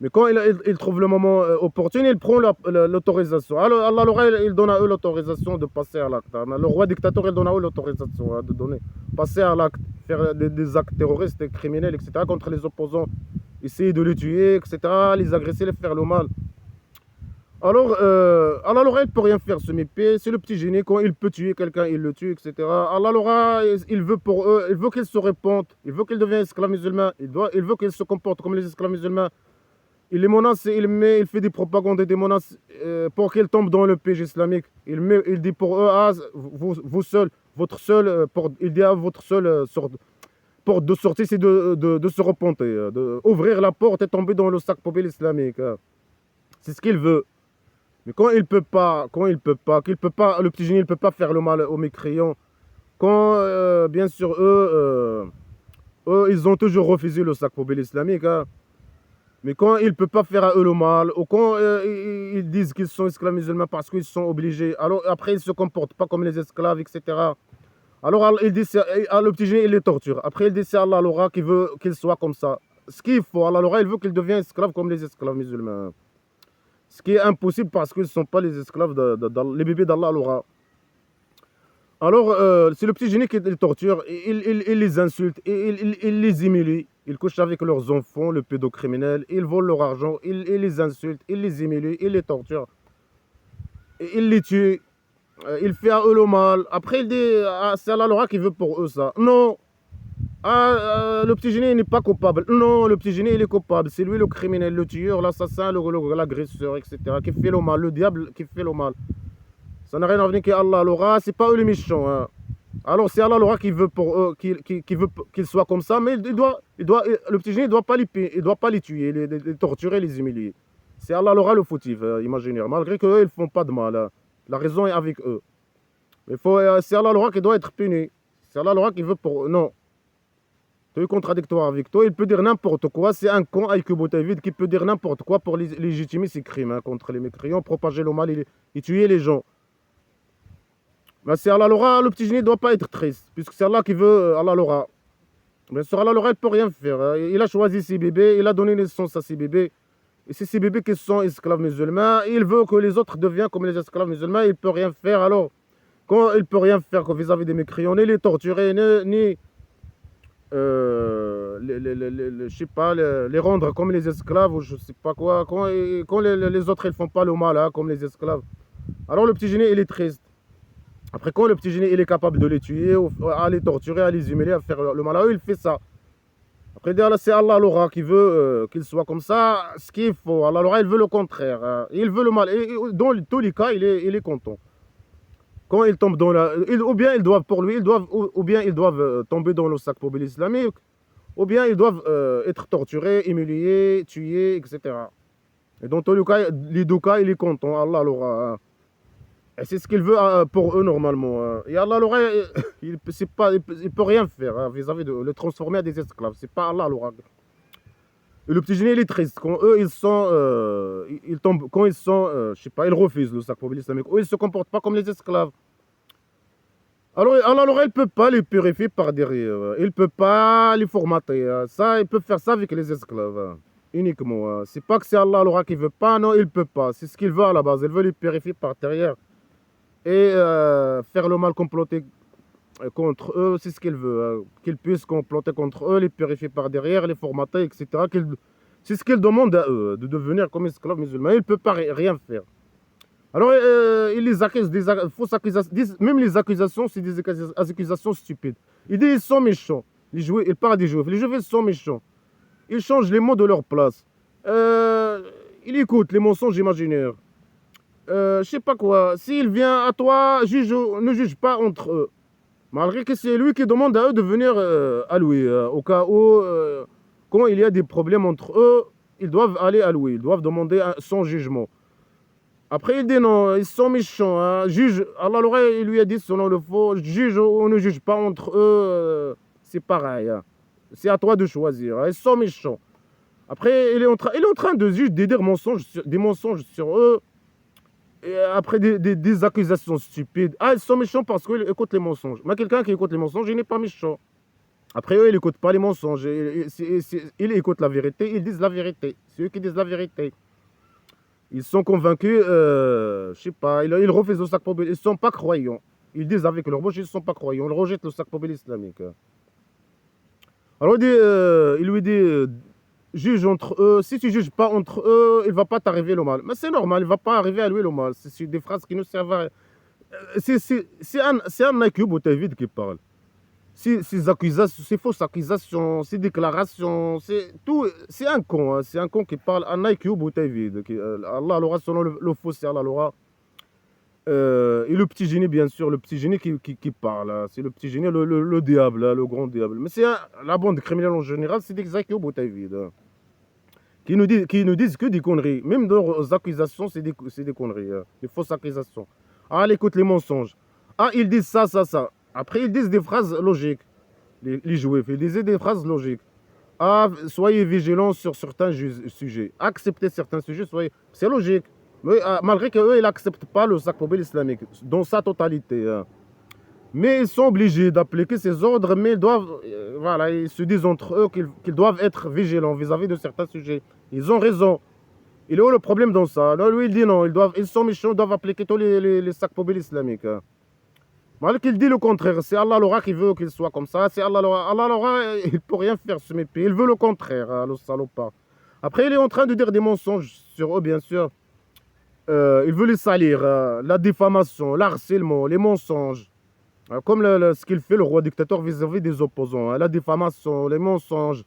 Mais quand ils trouvent le moment opportun, ils prennent l'autorisation. Alors, Allah, il donne à eux l'autorisation de passer à l'acte. Le roi dictateur, il donne à eux l'autorisation de passer à l'acte, faire des actes terroristes, criminels, etc. contre les opposants, essayer de les tuer, etc., les agresser, les faire le mal. Alors, Allah il ne peut rien faire, ce mépris. C'est le petit génie, quand il peut tuer quelqu'un, il le tue, etc. Allah, il veut pour eux, il veut qu'ils se répandent, il veut qu'ils deviennent esclaves musulmans, il veut qu'ils se comportent comme les esclaves musulmans. Il les menace, il fait des propagandes et des menaces pour qu'ils tombent dans le piège islamique. Il dit pour eux, ah, vous seul, votre seul, il dit à votre seule porte de sortie, c'est de se repentir, d'ouvrir la porte et tomber dans le sac poubelle islamique. C'est ce qu'il veut. Mais quand il peut pas, le petit génie, il peut pas faire le mal aux mécréants. Quand, bien sûr, eux, ils ont toujours refusé le sac poubelle islamique. Hein. Mais quand il ne peut pas faire à eux le mal, ou quand ils disent qu'ils sont esclaves musulmans parce qu'ils sont obligés, alors après ils ne se comportent pas comme les esclaves, etc. Alors il dit, le petit génie, il les torture. Après il dit, c'est Allah l'aura qui veut qu'ils soient comme ça. Ce qu'il faut, Allah l'aura, il veut qu'ils deviennent esclaves comme les esclaves musulmans. Ce qui est impossible parce qu'ils ne sont pas les esclaves, les bébés d'Allah l'aura. Alors, c'est le petit génie qui les torture, il les insulte, il les humilie. Ils couchent avec leurs enfants, le pédocriminel, ils volent leur argent, il les insulte, il les humilie, il les torture, il les tue, il fait à eux le mal. Après, il dit, ah, c'est Allah l'aura qui veut pour eux ça. Non, ah, le petit génie n'est pas coupable. Non, le petit génie, il est coupable. C'est lui le criminel, le tueur, l'assassin, l'agresseur, etc. qui fait le mal, le diable qui fait le mal. Ça n'a rien à voir avec Allah l'aura, c'est pas eux les méchants. Hein. Alors c'est Allah l'aura qui veut pour eux, qui veut qu'ils soient comme ça, mais le petit génie ne doit pas les tuer, les torturer, les humilier. C'est Allah l'aura le fautif, imaginaire, malgré qu'eux, ils ne font pas de mal. Hein. La raison est avec eux. C'est Allah l'aura qui doit être puni. C'est Allah l'aura qui veut pour eux. Non. Tu es contradictoire avec toi, il peut dire n'importe quoi. C'est un con avec Boutaïvid qui peut dire n'importe quoi pour légitimer ses crimes hein, contre les mécréants, propager le mal et tuer les gens. Mais c'est Allah l'aura, le petit génie ne doit pas être triste, puisque c'est Allah qui veut Allah l'aura. Bien sûr, Allah l'aura, il ne peut rien faire. Hein. Il a choisi ses bébés, il a donné naissance à ses bébés. Et c'est ces bébés qui sont esclaves musulmans. Il veut que les autres deviennent comme les esclaves musulmans, il ne peut rien faire. Alors, quand il ne peut rien faire vis-à-vis des mécréants, ni les torturer, ni je sais pas, les rendre comme les esclaves ou je sais pas quoi. Quand les autres ils font pas le mal hein, comme les esclaves. Alors le petit génie il est triste. Après quand le petit génie il est capable de les tuer, à les torturer, à les humilier, à faire le mal à eux, il fait ça. Après c'est Allah l'aura qui veut qu'il soit comme ça, ce qu'il faut. Allah l'aura il veut le contraire. Hein. Il veut le mal. Et dans tous les cas il est content. Quand ils tombent dans ou bien ils doivent pour lui, ou bien ils doivent tomber dans le sac poubelle islamique, ou bien ils doivent être torturés, humiliés, tués, etc. Et dans tous les deux cas, il est content, Allah l'aura. Hein. Et c'est ce qu'il veut pour eux normalement. Hein. Et Allah l'aura, il peut rien faire hein, vis-à-vis de le transformer en des esclaves. C'est pas Allah l'aura. Et le petit génie, il est triste. Quand eux, ils tombent, quand ils sont, je sais pas, ils refusent le sac poubelle islamique, ou ils se comportent pas comme les esclaves. Alors, il ne peut pas les purifier par derrière. Il ne peut pas les formater. Ça, il peut faire ça avec les esclaves. Uniquement. C'est pas que c'est Allah l'aura qui veut pas. Non, il ne peut pas. C'est ce qu'il veut à la base. Il veut les purifier par derrière. Et faire le mal comploter contre eux. C'est ce qu'il veut. Qu'ils puissent comploter contre eux, les purifier par derrière, les formater, etc. C'est ce qu'il demande à eux. De devenir comme esclaves musulmans. Il ne peut pas rien faire. Alors, ils les accusent des fausses accusations. Même les accusations, c'est des accusations stupides. Ils disent ils sont méchants. Ils parlent des juifs. Les juifs, ils sont méchants. Ils changent les mots de leur place. Ils écoutent les mensonges imaginaires. Je sais pas quoi. S'il vient à toi, ne juge pas entre eux. Malgré que c'est lui qui demande à eux de venir à lui. Au cas où, quand il y a des problèmes entre eux, ils doivent aller à lui. Ils doivent demander son jugement. Après, il dit non, ils sont méchants. Hein. Juge, Allah il lui a dit selon le faux, juge ou ne juge pas entre eux, c'est pareil. Hein. C'est à toi de choisir. Hein. Ils sont méchants. Après, il est en train de juste de dire des mensonges sur eux. Et après, des accusations stupides. Ah, ils sont méchants parce qu'ils écoutent les mensonges. Mais quelqu'un qui écoute les mensonges, il n'est pas méchant. Après, eux, ils n'écoutent pas les mensonges. Ils écoutent la vérité, ils disent la vérité. C'est eux qui disent la vérité. Ils sont convaincus, je sais pas, ils refusent le sac poubelle. Ils ne sont pas croyants. Ils disent avec leur bouche, ils ne sont pas croyants. Ils rejettent le sac poubelle islamique. Alors il lui dit, juge entre eux. Si tu ne juges pas entre eux, il ne va pas t'arriver le mal. Mais c'est normal, il ne va pas arriver à lui le mal. C'est des phrases qui nous servent à... C'est un IQ Boutavid qui parle. Ces accusations, ces fausses accusations, ces déclarations, c'est tout, c'est un con, hein, c'est un con qui parle en IQ Boutavid. Allah l'aura selon le faux, c'est Allah l'aura. Et le petit génie, bien sûr, le petit génie qui parle, hein, c'est le petit génie, le diable, hein, le grand diable. Mais c'est la bande criminelle en général, c'est des IQ Boutavid. Hein, qui nous disent que des conneries. Même dans leurs accusations, c'est des conneries, hein, des fausses accusations. Ah, elle écoute les mensonges. Ah, ils disent ça, ça, ça. Après, ils disent des phrases logiques. Les juifs, ils disaient des phrases logiques. Ah, soyez vigilants sur certains sujets. Acceptez certains sujets, soyez... C'est logique. Mais, malgré qu'eux, ils n'acceptent pas le sac poubelle islamique dans sa totalité. Hein. Mais ils sont obligés d'appliquer ces ordres, mais ils doivent... voilà, ils se disent entre eux qu'ils doivent être vigilants vis-à-vis de certains sujets. Ils ont raison. Il est où le problème dans ça? Alors, lui, il dit non, ils sont méchants, ils doivent appliquer tous les sacs poubelles islamiques. Hein. Malgré qu'il dit le contraire, c'est Allah l'aura qui veut qu'il soit comme ça, c'est Allah l'aura. Allah l'aura, il ne peut rien faire ce mépris, il veut le contraire, hein, le salopard. Après, il est en train de dire des mensonges sur eux, bien sûr. Il veut les salir, la diffamation, l'harcèlement, les mensonges. Comme ce qu'il fait le roi dictateur vis-à-vis des opposants, hein, la diffamation, les mensonges.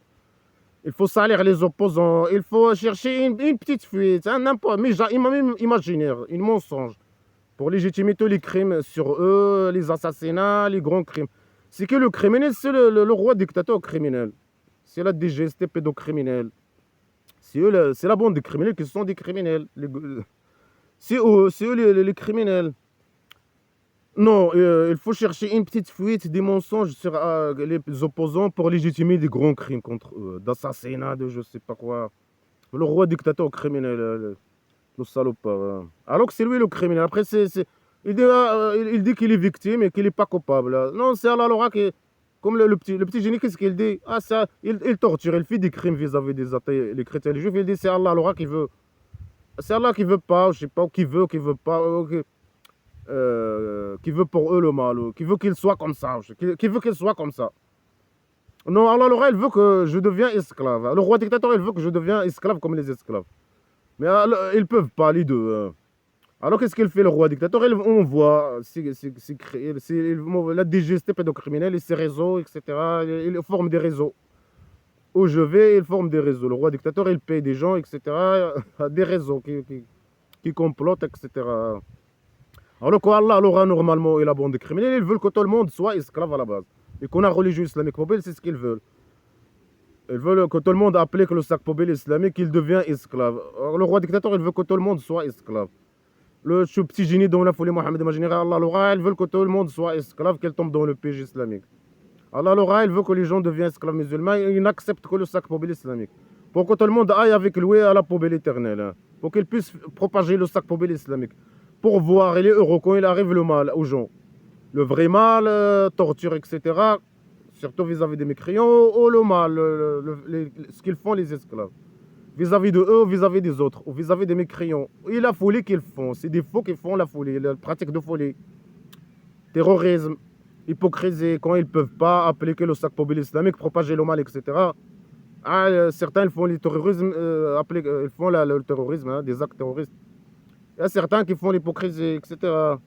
Il faut salir les opposants, il faut chercher une petite fuite, hein, n'importe, mais même imaginaire, un mensonge. Pour légitimer tous les crimes sur eux, les assassinats, les grands crimes. C'est que le criminel, c'est le roi dictateur criminel. C'est la DGST pédocriminelle. C'est la bande des criminels qui sont des criminels. C'est eux les criminels. Non, il faut chercher une petite fuite, des mensonges sur les opposants pour légitimer des grands crimes contre eux. D'assassinat, de je sais pas quoi. Le roi dictateur criminel. Le salopard. Hein. Alors que c'est lui le criminel. Après, il dit qu'il est victime et qu'il n'est pas coupable. Hein. Non, c'est Allah l'aura qui... Comme le petit génie, qu'est-ce qu'il dit? Ah, ça, il torture, il fait des crimes vis-à-vis des athées, les chrétiens, les juifs. Il dit c'est Allah l'aura qui veut. C'est Allah qui veut pas, je sais pas, qui veut pas, qui veut pour eux le mal, qui veut qu'il soit comme ça, qui veut qu'il soit comme ça. Non, Allah le roi, il veut que je devienne esclave. Le roi dictateur, il veut que je devienne esclave comme les esclaves. Mais ils peuvent pas, les deux. Alors, qu'est-ce qu'il fait, le roi dictateur? On voit, la DGST pédocriminelle et ses réseaux, etc. Il forme des réseaux. Où je vais, il forme des réseaux. Le roi dictateur, il paye des gens, etc. Des réseaux qui complotent, etc. Alors qu'Allah, l'aura normalement et la bande criminelle, ils veulent que tout le monde soit esclave à la base. Et qu'on a religieux islamique mobile, c'est ce qu'ils veulent. Ils veulent que tout le monde applique le sac mobile islamique, qu'il devient esclave. Alors, le roi dictateur, il veut que tout le monde soit esclave. Ce petit génie dont la folie Mohamed Imaginaire, Allah l'aura, ils veulent que tout le monde soit esclave, qu'elle tombe dans le péché islamique. Allah l'aura, il veut que les gens deviennent esclaves musulmans, et il n'accepte que le sac mobile islamique. Pour que tout le monde aille avec lui à la poubelle éternelle. Hein. Pour qu'il puisse propager le sac mobile islamique. Pour voir, il est heureux quand il arrive le mal aux gens. Le vrai mal, torture, etc. Surtout vis-à-vis des mécréants, ou le mal, ce qu'ils font les esclaves. Vis-à-vis de eux, vis-à-vis des autres, ou vis-à-vis des mécréants. Et la folie qu'ils font, c'est des faux qui font la folie, la pratique de folie. Terrorisme, hypocrisie, quand ils ne peuvent pas appliquer le sac mobile islamique, propager le mal, etc. Certains ils font le terrorisme, ils font le terrorisme, hein, des actes terroristes. Il y a certains qui font l'hypocrisie, etc.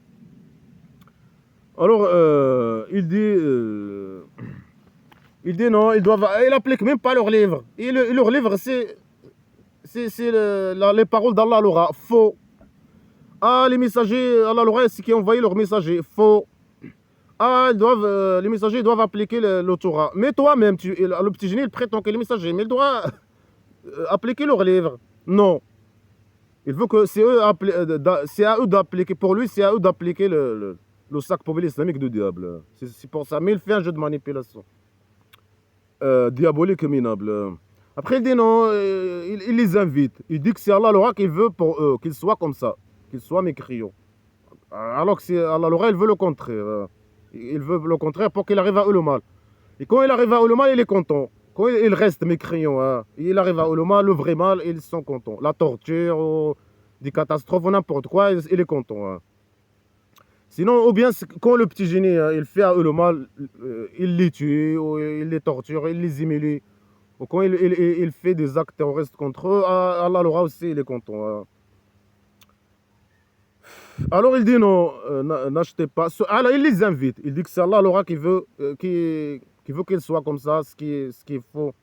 Alors, il dit non, ils n'appliquent même pas leur livre. Et leur livre, c'est les paroles d'Allah l'aura, faux. Les messagers, Allah l'aura, c'est qui ont envoyé leurs messagers, faux. Les messagers doivent appliquer le Torah. Mais toi-même, le petit génie, il prétend que les messagers, mais il doit appliquer leur livre. Non. Il veut que c'est à eux d'appliquer, pour lui, c'est à eux d'appliquer le sac mobile islamique du diable. C'est pour ça. Mais il fait un jeu de manipulation. Diabolique et minable. Après, il dit non, il les invite. Il dit que c'est Allah l'aura qu'il veut pour eux, qu'ils soient comme ça, qu'ils soient mécréants. Alors que c'est Allah l'aura, il veut le contraire. Il veut le contraire pour qu'il arrive à eux le mal. Et quand il arrive à eux le mal, il est content. Quand il reste mécréant, hein, il arrive à eux le mal, le vrai mal, ils sont contents. La torture, ou des catastrophes, ou n'importe quoi, il est content. Hein. Sinon, ou bien quand le petit génie, hein, il fait à eux le mal, il les tue, ou il les torture, il les humilie. Ou quand il fait des actes terroristes contre eux, Allah l'aura aussi, il est content. Hein. Alors il dit non, n'achetez pas. Alors il les invite. Il dit que c'est Allah l'aura qui veut qu'ils soient comme ça, ce qui est faux.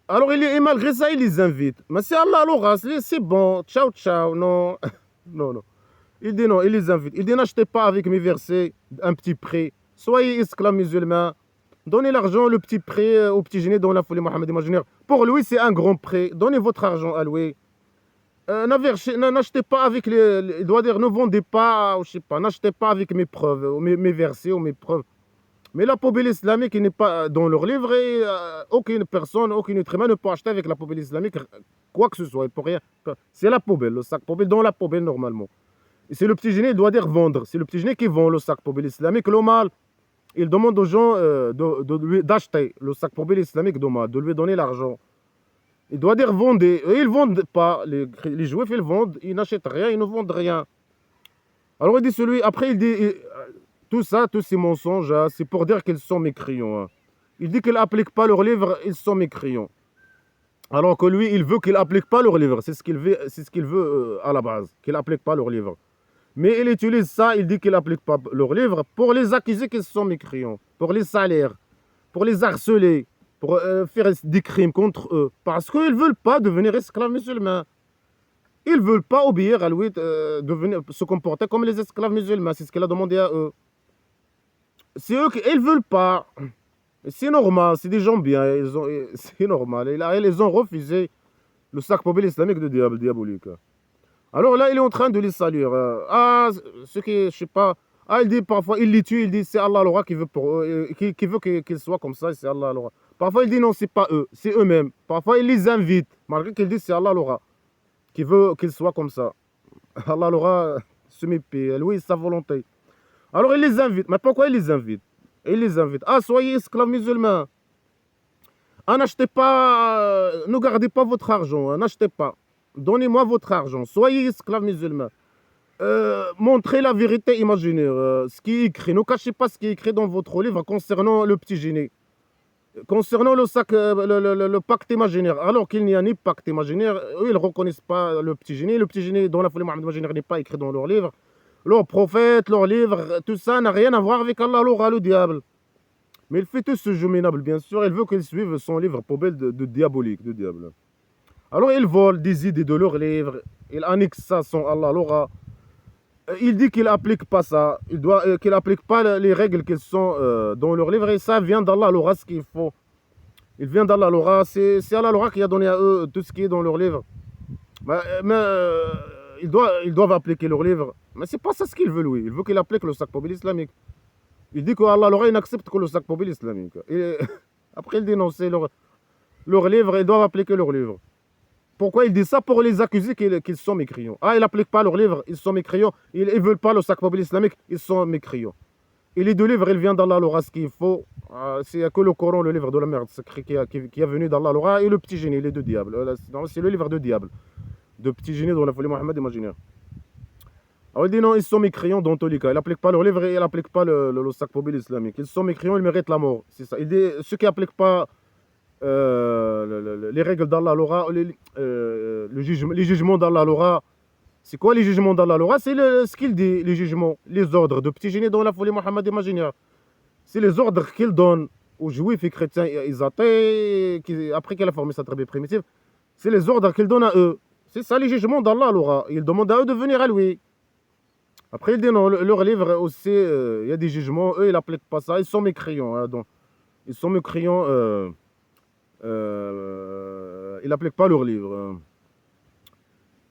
Alors et malgré ça, il les invite. Mais c'est Allah l'aura, c'est bon, ciao ciao, non, non, non. Il dit non, il les invite. Il dit n'achetez pas avec mes versets un petit prêt. Soyez esclaves musulmans. Donnez l'argent, le petit prêt au petit génie dans la folie Mohamed imaginaire. Pour lui, c'est un grand prêt. Donnez votre argent à lui. N'achetez pas avec il doit dire, ne vendez pas, je sais pas, n'achetez pas avec mes preuves, mes versets ou mes preuves. Mais la poubelle islamique n'est pas dans leur livre et aucune personne, aucun être humain ne peut acheter avec la poubelle islamique quoi que ce soit. Il peut rien. C'est la poubelle, le sac poubelle dans la poubelle normalement. Et c'est le petit génie, il doit dire vendre. C'est le petit génie qui vend le sac poubelle islamique. Le mal, il demande aux gens d'acheter le sac poubelle islamique de mal, de lui donner l'argent. Il doit dire vendez. Eux, ils ne vendent pas. Les juifs, ils vendent. Ils n'achètent rien, ils ne vendent rien. Alors il dit celui. Après, il dit tout ça, tous ces mensonges, hein, c'est pour dire qu'ils sont mécréants. Hein. Il dit qu'ils n'appliquent pas leur livre, ils sont mécréants. Alors que lui, il veut qu'ils n'appliquent pas leur livre. C'est ce qu'il veut à la base, qu'ils n'appliquent pas leur livre. Mais il utilise ça, il dit qu'ils n'appliquent pas leur livre pour les accuser qu'ils sont mécréants, pour les salaires, pour les harceler, pour faire des crimes contre eux. Parce qu'ils ne veulent pas devenir esclaves musulmans. Ils ne veulent pas obéir à lui, se comporter comme les esclaves musulmans. C'est ce qu'il a demandé à eux. C'est eux qui ne veulent pas. C'est normal, c'est des gens bien. C'est normal. Ils ont refusé le sac mobile islamique de diabolique. Alors là, il est en train de les saluer. Ce qui, je sais pas. Il dit parfois, il les tue, il dit c'est Allah le roi qui veut pour eux, qui veut qu'ils soient comme ça, c'est Allah le roi. Parfois, il dit non, c'est pas eux, c'est eux-mêmes. Parfois, il les invite, malgré qu'il dit c'est Allah le roi qui veut qu'ils soient comme ça. Allah le roi se mépie, lui, sa volonté. Alors, il les invite. Mais pourquoi il les invite? Il les invite. Soyez esclaves musulmans. N'achetez pas, ne gardez pas votre argent, n'achetez pas. Donnez-moi votre argent, soyez esclaves musulmans. Montrez la vérité imaginaire, ce qui est écrit. Ne cachez pas ce qui est écrit dans votre livre concernant le petit génie. Concernant le pacte imaginaire, alors qu'il n'y a ni pacte imaginaire, eux, ils ne reconnaissent pas le petit génie. Le petit génie dont la folie Mohammed imaginaire n'est pas écrit dans leur livre. Leurs prophètes, leurs livres, tout ça n'a rien à voir avec Allah, l'aura, le diable. Mais il fait tout ce jeu minable, bien sûr. Il veut qu'ils suivent son livre poubelle de diabolique, de diable. Alors, il vole des idées de leur livre. Il annexe ça son Allah, l'aura. Il dit qu'il n'applique pas ça. Qu'il n'applique pas les règles qui sont dans leur livre. Et ça vient d'Allah, l'aura, ce qu'il faut. Il vient d'Allah, l'aura. C'est Allah, l'aura qui a donné à eux tout ce qui est dans leur livre. Mais ils doivent appliquer leur livre. Mais c'est pas ça ce qu'il veut, lui. Il veut qu'il applique le sac poubelle islamique. Il dit qu'Allah, l'aura, il n'accepte que le sac poubelle islamique. Et après, il dit non, c'est leur livre. Ils doivent appliquer leur livre. Pourquoi il dit ça? Pour les accuser qu'ils sont mécréants. Ah, ils n'appliquent pas leur livre, ils sont mécréants. Ils ne veulent pas le sac poubelle islamique, ils sont mécréants. Et les deux livres, ils viennent d'Allah, l'aura, ce qu'il faut. C'est que le Coran, le livre de la merde qui est venu d'Allah, l'aura, et le petit génie, les deux diables. C'est le livre de diable. De petit génie dont la folie Mohammed imaginaire. Alors il dit non, ils sont mécréants dans tous les cas. Ils n'appliquent pas leur livre et ils n'appliquent pas le sac poubelle islamique. Ils sont mécréants, ils méritent la mort. C'est ça. Il dit ceux qui n'appliquent pas les règles d'Allah, l'aura, les jugements d'Allah, l'aura. C'est quoi les jugements d'Allah, l'aura? C'est ce qu'il dit, les jugements, les ordres de petit génie dans la folie Mohammed imaginaire. C'est les ordres qu'il donne aux juifs et chrétiens et athées, après qu'il a formé sa tribu primitive. C'est les ordres qu'il donne à eux. C'est ça les jugements d'Allah, l'aura. Il demande à eux de venir à lui. Après, il dit non, leur livre aussi, il y a des jugements, eux, ils n'appliquent pas ça, ils sont mécréants. Hein, donc, ils sont mécréants, ils n'appliquent pas leur livre. Hein.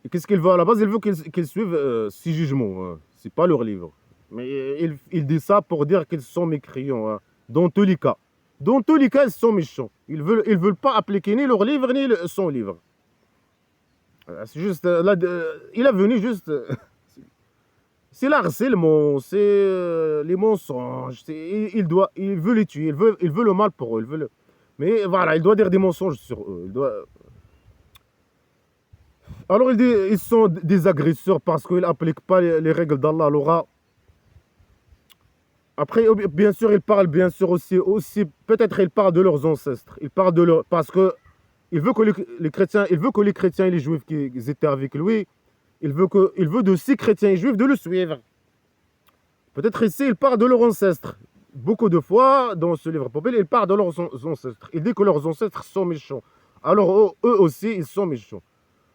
Et qu'est-ce qu'il veut à la base? Il veut qu'ils suivent ces jugements. Hein. C'est pas leur livre. Mais il dit ça pour dire qu'ils sont mécréants. Hein. Dans tous les cas. Dans tous les cas, ils sont méchants. Ils veulent pas appliquer ni leur livre, ni son livre. C'est juste, là, il est venu juste... C'est l'harcèlement, c'est les mensonges. Il veut les tuer, il veut le mal pour eux. Mais voilà, il doit dire des mensonges sur eux. Alors il dit ils sont des agresseurs parce qu'ils n'appliquent pas les règles d'Allah, l'aura. Après, bien sûr, il parle bien sûr aussi peut-être il parle de leurs ancêtres. Il parle de leur parce que il veut que les chrétiens, il veut que les chrétiens et les juifs qui étaient avec lui, il veut de ces chrétiens et juifs de le suivre. Peut-être ici, il parle de leurs ancêtres. Beaucoup de fois, dans ce livre poubelle, il parle de leurs ancêtres. Il dit que leurs ancêtres sont méchants. Alors, eux aussi, ils sont méchants.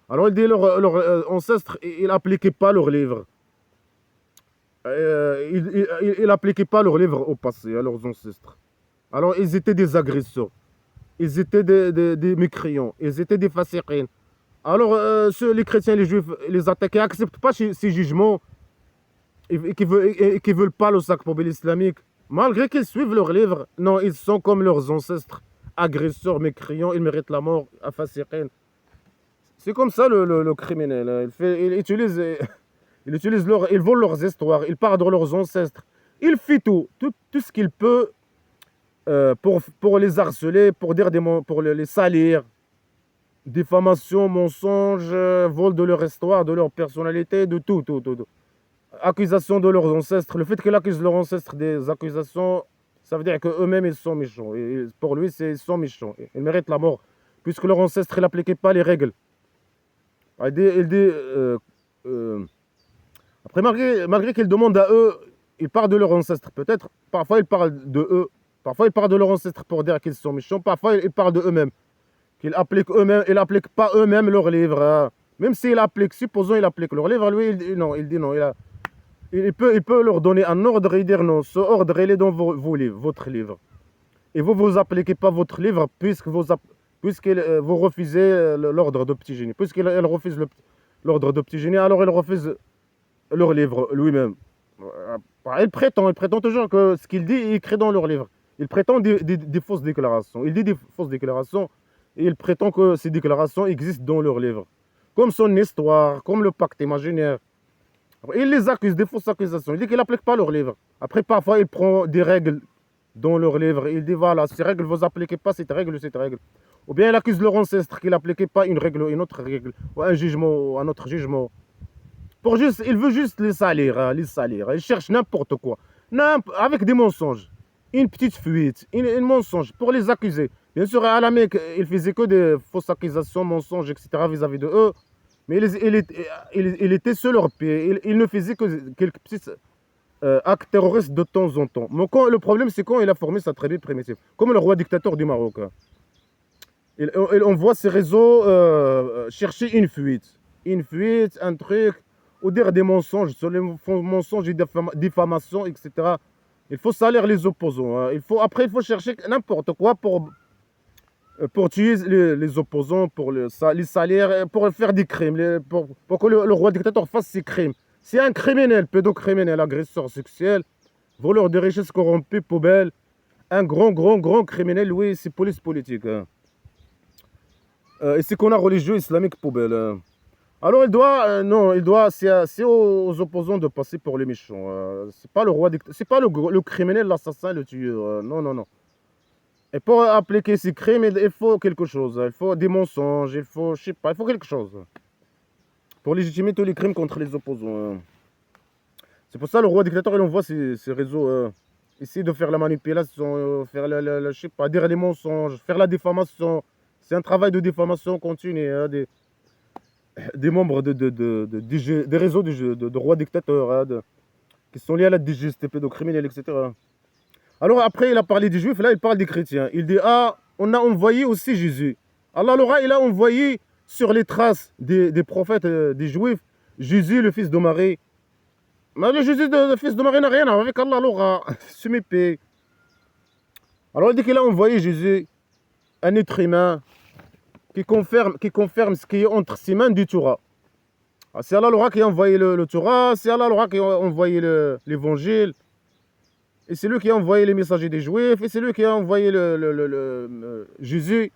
Alors, il dit leurs ancêtres, ils n'appliquaient pas leur livre. Ils n'appliquaient pas leur livre au passé, à leurs ancêtres. Alors, ils étaient des agresseurs. Ils étaient des mécréants. Ils étaient des fasiqines. Alors, les chrétiens et les juifs, les attaquent, qui n'acceptent pas ces jugements et qui ne veulent pas le sac poubelle islamique, malgré qu'ils suivent leur livre, non, ils sont comme leurs ancêtres, agresseurs, mécréants, ils méritent la mort, fasiqines. C'est comme ça le criminel. Il vole leurs histoires, il parle de leurs ancêtres. Il fait tout ce qu'il peut pour les harceler, pour les salir. Diffamation, mensonge, vol de leur histoire, de leur personnalité, de tout. Accusation de leurs ancêtres. Le fait qu'ils accusent leurs ancêtres des accusations, ça veut dire qu'eux-mêmes, ils sont méchants. Et pour lui, ils sont méchants. Ils méritent la mort, puisque leurs ancêtres n'appliquaient pas les règles. Après, malgré qu'ils demandent à eux, ils parlent de leurs ancêtres. Peut-être, parfois, ils parlent de eux. Parfois, ils parlent de leurs ancêtres pour dire qu'ils sont méchants. Parfois, ils parlent de eux-mêmes. Qu'ils appliquent eux-mêmes, ils n'appliquent pas eux-mêmes leur livre. Hein. Même s'ils appliquent, supposons qu'ils appliquent leur livre, lui, il dit non. Il peut leur donner un ordre et dire non, ce ordre, il est dans vos livres, votre livre. Et vous appliquez pas votre livre puisque vous refusez l'ordre de petit génie. Puisqu'il refuse l'ordre de petit génie, alors il refuse leur livre lui-même. Il prétend toujours que ce qu'il dit, il crée dans leur livre. Il prétend des fausses déclarations. Il dit des fausses déclarations et il prétend que ces déclarations existent dans leur livre. Comme son histoire, comme le pacte imaginaire. Il les accuse, des fausses accusations. Il dit qu'il n'applique pas leur livre. Après, parfois, il prend des règles dans leur livre. Il dit, voilà, ces règles, vous n'appliquez pas cette règle. Ou bien il accuse leur ancêtre qu'il n'appliquait pas une règle ou une autre règle, ou un jugement ou un autre jugement. Il veut juste les salir. Il cherche n'importe quoi. Avec des mensonges. une petite fuite, un mensonge pour les accuser. Bien sûr, à la Mecque, il faisait que des fausses accusations, mensonges, etc. vis-à-vis de eux. Mais il était sur leur pied. Il ne faisait que quelques petits actes terroristes de temps en temps. Mais le problème, c'est quand il a formé sa tribu primitive. Comme le roi dictateur du Maroc. On voit ces réseaux chercher une fuite. Une fuite, un truc, ou dire des mensonges, sur les mensonges et diffamation, etc. Il faut salir les opposants. Hein. Après, il faut chercher n'importe quoi pour tuer les opposants, pour les salir, pour faire des crimes, pour que le roi dictateur fasse ses crimes. C'est un criminel, pédocriminel, agresseur sexuel, voleur de richesses corrompu, poubelle, un grand criminel, oui, c'est police politique. Hein. Et c'est qu'on a religieux islamique poubelle. Hein. Alors c'est aux opposants de passer pour les méchants. C'est pas le roi dictateur, c'est pas le criminel, l'assassin, le tueur. Non. Et pour appliquer ces crimes, il faut quelque chose. Il faut des mensonges, je sais pas, il faut quelque chose. Pour légitimer tous les crimes contre les opposants. C'est pour ça le roi dictateur, il envoie ces réseaux. Essayer de faire la manipulation, faire je sais pas, dire les mensonges, faire la diffamation. C'est un travail de diffamation continue. Hein, des membres des réseaux de rois dictateurs hein, qui sont liés à la DGST, pédocriminels, etc. Alors après, il a parlé des juifs, là il parle des chrétiens. Il dit, on a envoyé aussi Jésus. Allah l'aura, il a envoyé sur les traces des prophètes des juifs, Jésus, le fils de Marie. Mais le Jésus, le fils de Marie, n'a rien à voir avec Allah l'aura. Sumipé. Alors il dit qu'il a envoyé Jésus, un être humain, qui confirme ce qui est entre ses mains du Torah. C'est Allah l'aura qui a envoyé le Torah, c'est Allah l'aura qui a envoyé l'évangile. Et c'est lui qui a envoyé les messagers des Juifs, et c'est lui qui a envoyé Jésus.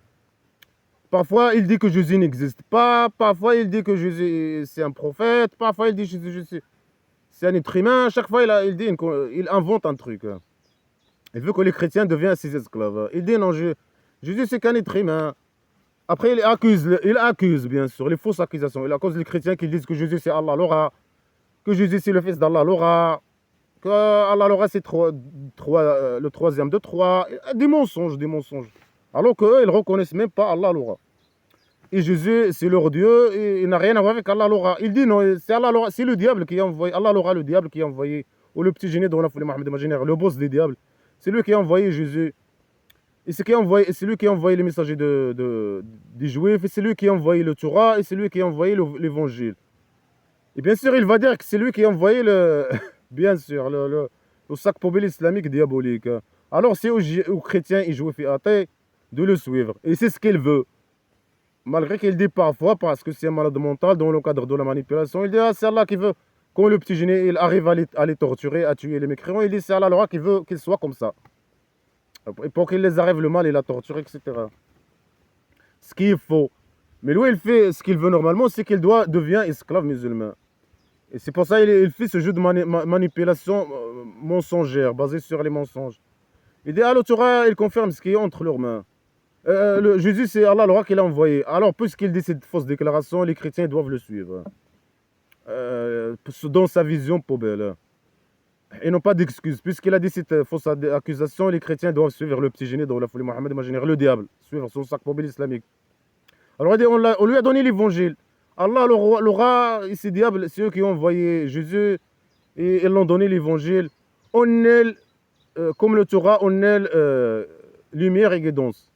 Parfois, il dit que Jésus n'existe pas, parfois, il dit que Jésus, c'est un prophète, parfois, il dit que Jésus, c'est un être humain. Chaque fois, il invente un truc. Il veut que les chrétiens deviennent ses esclaves. Il dit non, Jésus, c'est qu'un être humain. Après, il accuse, bien sûr, les fausses accusations. Il accuse les chrétiens qui disent que Jésus, c'est Allah l'aura, que Jésus, c'est le fils d'Allah l'aura, que Allah l'aura, c'est le troisième de trois. Des mensonges. Alors qu'eux, ils ne reconnaissent même pas Allah l'aura. Et Jésus, c'est leur Dieu, et il n'a rien à voir avec Allah l'aura. Il dit non, c'est Allah l'aura, c'est le diable qui a envoyé, Allah l'aura, le diable qui a envoyé, ou le petit génie dont on a fait Mohammed imaginaire, le boss des diables. C'est lui qui a envoyé Jésus. Et c'est lui qui a envoyé les messagers des Juifs, et c'est lui qui a envoyé le Torah, et c'est lui qui a envoyé l'évangile. Et bien sûr, il va dire que c'est lui qui a envoyé bien sûr, le sac poubelle islamique diabolique. Alors c'est aux chrétiens et juifs et athées de le suivre. Et c'est ce qu'il veut. Malgré qu'il dit parfois, parce que c'est un malade mental, dans le cadre de la manipulation, il dit c'est Allah qui veut. Quand le petit génie il arrive à les torturer, à tuer les mécréants, il dit c'est Allah qui veut qu'ils soient comme ça. Et pour qu'il les arrive le mal, il a torturé, etc. Ce qui est faux. Mais lui, il fait ce qu'il veut normalement, c'est qu'il devient esclave musulman. Et c'est pour ça qu'il fait ce jeu de manipulation mensongère, basé sur les mensonges. Il dit, le Torah, il confirme ce qui est entre leurs mains. Jésus, c'est Allah le roi qui l'a envoyé. Alors, puisqu'il dit cette fausse déclaration, les chrétiens doivent le suivre. Dans sa vision poubelle. Ils n'ont pas d'excuse. Puisqu'il a dit cette fausse accusation, les chrétiens doivent suivre le petit génie dans la folie Mohammed imaginaire, le diable, suivre son sac poubelle islamique. Alors on lui a donné l'évangile. Allah l'aura, et ces diables, c'est eux qui ont envoyé Jésus et ils l'ont donné l'évangile. On est, comme le Torah, on est lumière et guidance,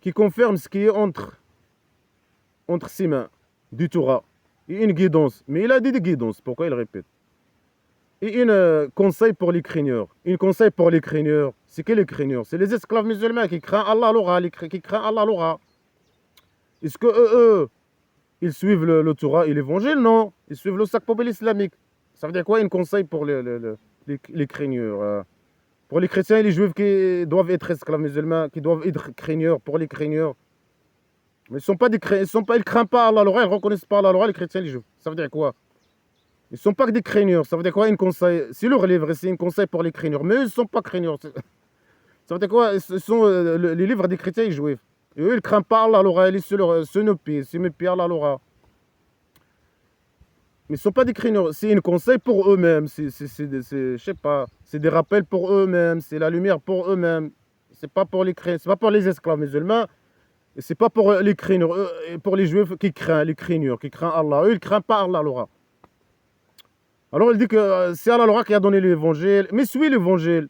qui confirme ce qui est entre ses mains, du Torah, et une guidance. Mais il a dit de guidance, pourquoi il répète? Et un conseil pour les craigneurs. Un conseil pour les craigneurs. C'est que les craigneurs? C'est les esclaves musulmans qui craignent Allah l'aura, qui craignent Allah l'aura. Est-ce que eux, ils suivent le Torah et l'évangile? Non. Ils suivent le sac poubelle islamique. Ça veut dire quoi? Un conseil pour les craigneurs. Pour les chrétiens et les juifs qui doivent être esclaves musulmans, qui doivent être craigneurs, pour les craigneurs. Mais ils ne craignent pas Allah l'aura, ils ne reconnaissent pas Allah l'aura, les chrétiens et les juifs. Ça veut dire quoi? Ils ne sont pas que des craigneurs. Ça veut dire quoi? Un conseil. C'est leur livre, c'est un conseil pour les craigneurs. Mais eux, ils ne sont pas craigneurs. Ça veut dire quoi? Ce sont les livres des chrétiens et juifs. Et eux, ils ne craignent pas Allah l'aura. Ils se méfient Allah l'aura. Mais ils ne sont pas des craigneurs. C'est un conseil pour eux-mêmes. Je sais pas. C'est des rappels pour eux-mêmes. C'est la lumière pour eux-mêmes. C'est pas pour les c'est pas pour les esclaves musulmans. Et c'est pas pour les craigneurs. Pour les juifs qui craignent, les craigneurs, qui craignent Allah. Eux, ils ne craignent pas Allah Laura. Alors il dit que c'est Allah Laura qui a donné l'évangile. Mais suis l'évangile.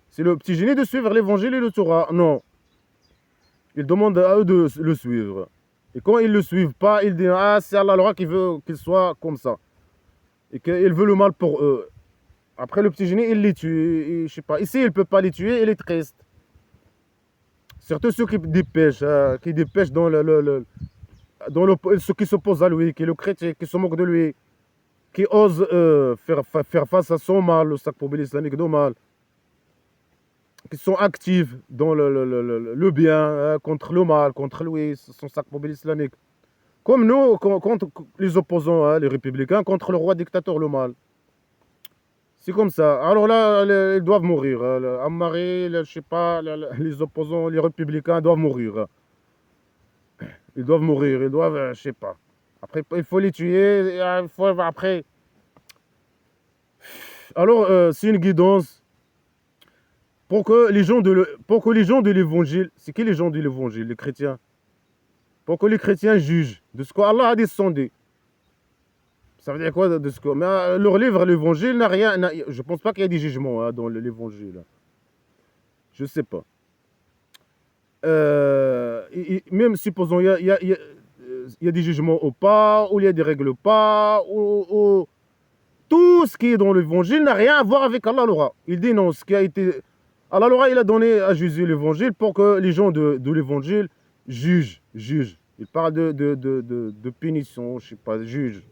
C'est le petit génie de suivre l'évangile et le Torah. Non. Il demande à eux de le suivre. Et quand ils ne le suivent pas, il dit ah, c'est Allah Laura qui veut qu'il soit comme ça. Et qu'il veut le mal pour eux. Après, le petit génie, il les tue. Et, je sais pas. Ici, il ne peut pas les tuer, il est triste. Surtout ceux qui dépêchent dans ceux qui s'opposent à lui, qui le critiquent, qui se moquent de lui, qui osent faire face à son mal, le sac pour l'islamique de mal, qui sont actifs dans le bien, contre le mal, contre lui, son sac pour l'islamique. Comme nous, contre les opposants, les républicains, contre le roi dictateur, le mal. C'est comme ça. Alors là, ils doivent mourir. Ammari, je sais pas, les opposants, les républicains doivent mourir. Ils doivent mourir, ils doivent, je sais pas. Après, il faut les tuer, il faut après. Alors, c'est une guidance pour que les gens de l'évangile, c'est qui les gens de l'évangile, les chrétiens? Pour que les chrétiens jugent de ce qu'Allah a descendu. Ça veut dire quoi de ce que... Mais leur livre, l'évangile, n'a rien... Je pense pas qu'il y ait des jugements dans l'évangile. Je sais pas. Même supposons, il y a des jugements ou pas, ou il y a des règles ou pas, ou tout ce qui est dans l'évangile n'a rien à voir avec Allah Laura. Il dit non, ce qui a été... Allah Laura, il a donné à Jésus l'évangile pour que les gens de l'évangile jugent. Il parle de punition, je sais pas, juge.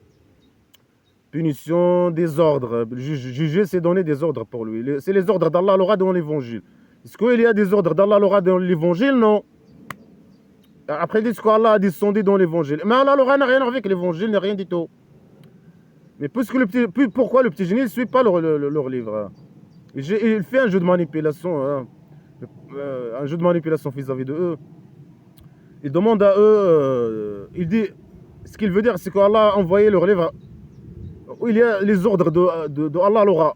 Punition, des ordres. Juger, c'est donner des ordres pour lui. C'est les ordres d'Allah Laura dans l'évangile. Est-ce qu'il y a des ordres d'Allah Laura dans l'évangile? Non. Après, il dit qu'Allah a descendu dans l'évangile. Mais Allah Laura n'a rien à voir avec l'évangile, n'a rien du tout. Mais pourquoi le petit génie ne suit pas leur livre? Il fait un jeu de manipulation, un jeu de manipulation vis-à-vis de eux. Il demande à eux, il dit, ce qu'il veut dire, c'est qu'Allah a envoyé leur livre où il y a les ordres de Allah Laura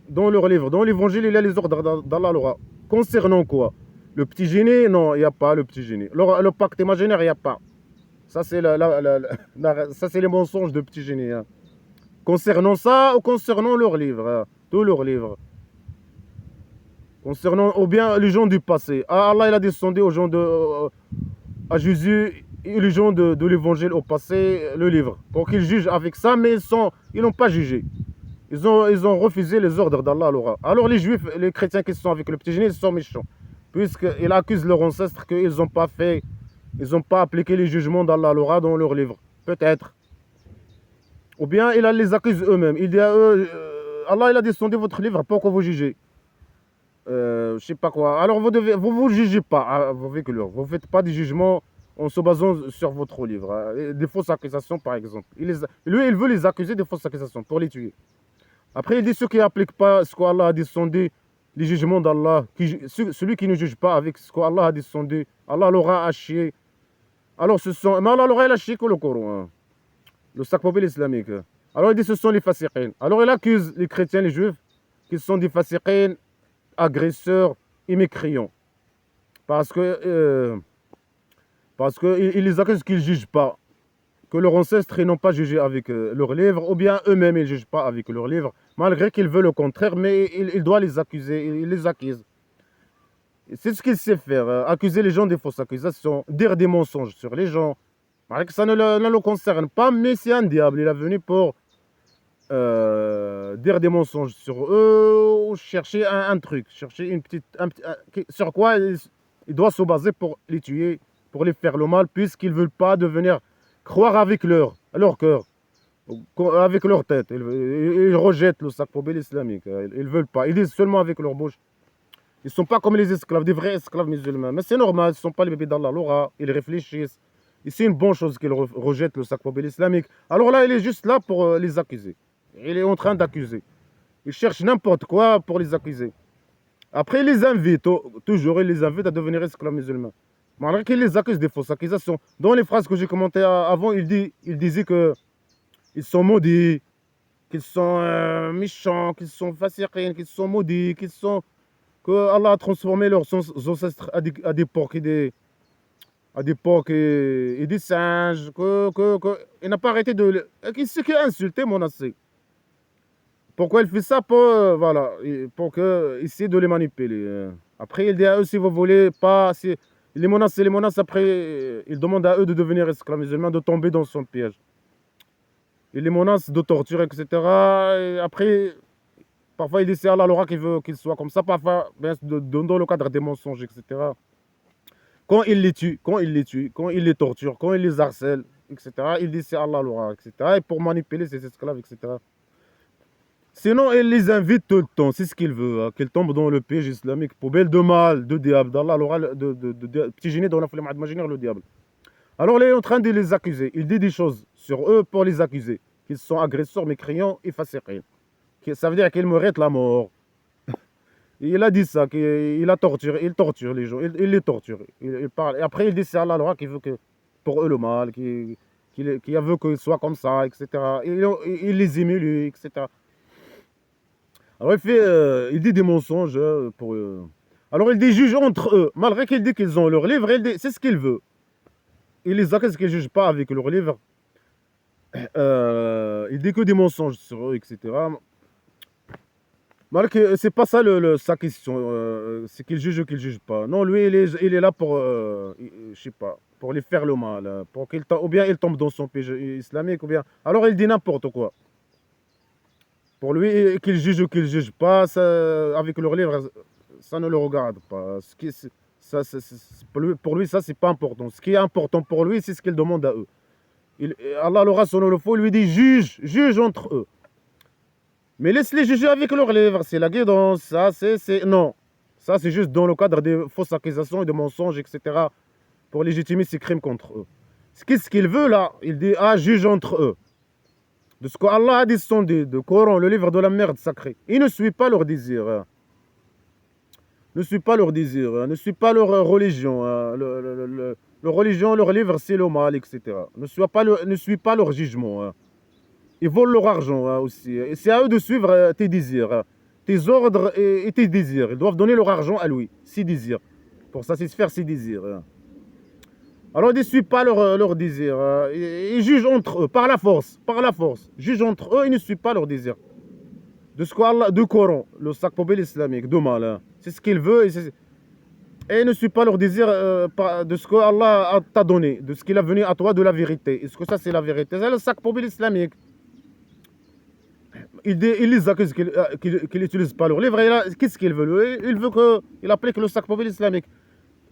dans leur livre. Dans l'évangile, il y a les ordres d'Allah Laura. Concernant quoi? Le petit génie, non, il n'y a pas le petit génie. Le pacte imaginaire, il n'y a pas. Ça, c'est les mensonges de petit génie. Concernant ça ou concernant leur livre, tous leurs livres. Concernant, ou bien les gens du passé. Allah, il a descendu aux gens à Jésus et les gens de l'évangile au passé, le livre. Pour qu'ils jugent avec ça, mais ils n'ont pas jugé. Ils ont refusé les ordres d'Allah Laura. Alors les juifs, les chrétiens qui sont avec le petit génie, ils sont méchants. Puisqu'ils accusent leurs ancêtres qu'ils n'ont pas fait, ils n'ont pas appliqué les jugements d'Allah Laura dans leur livre. Peut-être. Ou bien il les accuse eux-mêmes. Il dit à eux, Allah il a descendu votre livre, pourquoi vous jugez? Je sais pas quoi. Alors vous jugez pas avec leur. Vous ne faites pas des jugements en se basant sur votre livre. Des fausses accusations par exemple. Lui il veut les accuser de fausses accusations pour les tuer. Après il dit ceux qui n'appliquent pas ce qu'Allah a descendu, les jugements d'Allah, celui qui ne juge pas avec ce qu'Allah a descendu, Allah l'aura haché. Alors mais Allah l'aura haché que le Coran. Le sacre islamique. Alors il dit ce sont les fasiqins. Alors il accuse les chrétiens, les juifs, qui sont des fasiqins, agresseurs et mécréants. Parce que il les accuse qu'ils ne jugent pas. Que leurs ancêtres n'ont pas jugé avec leurs livres, ou bien eux-mêmes ils ne jugent pas avec leurs livres, malgré qu'ils veulent le contraire, mais il doit les accuser, il les accuse. C'est ce qu'il sait faire, accuser les gens des fausses accusations, dire des mensonges sur les gens. Que ça ne le concerne pas, mais c'est un diable. Il est venu pour dire des mensonges sur eux, ou chercher un truc, chercher sur quoi il doit se baser pour les tuer, pour les faire le mal, puisqu'ils ne veulent pas devenir croire avec leur cœur, avec leur tête. Ils rejettent le sac poubelle islamique. Ils ne veulent pas. Ils disent seulement avec leur bouche. Ils ne sont pas comme les esclaves, des vrais esclaves musulmans. Mais c'est normal, ils ne sont pas les bébés d'Allah Laura. Ils réfléchissent. Et c'est une bonne chose qu'ils rejettent le sac poubelle islamique. Alors là, il est juste là pour les accuser. Il est en train d'accuser. Il cherche n'importe quoi pour les accuser. Après, il les invite, toujours, il les invite à devenir esclaves musulmans. Malgré qu'il les accuse des fausses accusations. Dans les phrases que j'ai commentées avant, il disait que ils sont maudits, qu'ils sont méchants, qu'ils sont fasiqin, qu'ils sont maudits, que Allah a transformé leurs ancêtres à des porcs à des porcs et des singes, il n'a pas arrêté c'est qui a insulté mon assez. Pourquoi il fait ça? Voilà, pour essayer de les manipuler. Après, il dit à eux, si vous voulez pas, il les menace, après, il demande à eux de devenir esclaves musulmans, de tomber dans son piège. Il les menace de torture, etc. Et après, parfois, il dit c'est Allah l'aura qui veut qu'il soit comme ça, parfois, ben, dans le cadre des mensonges, etc. Quand il les tue, quand il les torture, quand il les harcèle, etc., il dit c'est Allah l'aura, etc. Et pour manipuler ses esclaves, etc. Sinon, il les invite tout le temps, c'est ce qu'il veut, hein, qu'ils tombent dans le piège islamique, poubelle de mal, de diable, d'Allah l'aura, petit génie dans la flemme imaginaire, le diable. Alors, il est en train de les accuser. Il dit des choses sur eux pour les accuser, qu'ils sont agresseurs, mécréants et fasiqins. Ça veut dire qu'ils méritent la mort. Il a dit ça, il torture les gens, il les torture. Il parle. Et après, il dit c'est Allah le roi qui veut que, pour eux le mal, qui veut qu'ils soient comme ça, etc. Il les humilie, etc. Alors il dit des mensonges pour eux. Alors il dit juge entre eux, malgré qu'il dit qu'ils ont leur livre, c'est ce qu'il veut. Il les accuse qu'ils ne jugent pas avec leur livre. Il dit que des mensonges sur eux, etc. Malgré c'est pas ça sa question, c'est qu'il juge ou qu'il juge pas. Non, lui, il est là pour, je sais pas, pour les faire le mal, ou bien il tombe dans son piège islamique, ou bien. Alors il dit n'importe quoi. Pour lui, qu'il juge ou qu'il juge pas, ça, avec leur livre, ça ne le regarde pas. Pour lui, ça, c'est pas important. Ce qui est important pour lui, c'est ce qu'il demande à eux. Allah le selon le faux, lui dit juge entre eux. Mais laisse-les juger avec leur livre, c'est la guidance, ça c'est... Non, ça c'est juste dans le cadre des fausses accusations et de mensonges, etc. pour légitimer ces crimes contre eux. Qu'est-ce qu'il veut là? Il dit, juge entre eux. De ce qu'Allah a descendu, de Coran, le livre de la merde sacrée. Il ne suit pas leur désir. Ne suit pas leur désir, ne suit pas leur religion. Leur religion, leur livre, c'est le mal, etc. Ne suit pas leur jugement. Ils volent leur argent aussi. Et c'est à eux de suivre tes désirs, tes ordres et tes désirs. Ils doivent donner leur argent à lui, ses désirs, pour satisfaire ses désirs. Alors ils ne suivent pas leur désir. Ils jugent entre eux, par la force. Jugent entre eux, ils ne suivent pas leur désir. De ce qu'Allah, de Coran, le sac poubelle islamique, de mal. C'est ce qu'il veut. Et ne suivent pas leur désir de ce qu'Allah t'a donné, de ce qu'il a venu à toi de la vérité. Est-ce que ça c'est la vérité? C'est le sac poubelle islamique. Il les accuse qu'ils n'utilisent pas leur livre. Qu'est-ce qu'il veut? Il applique le sac poubelle islamique.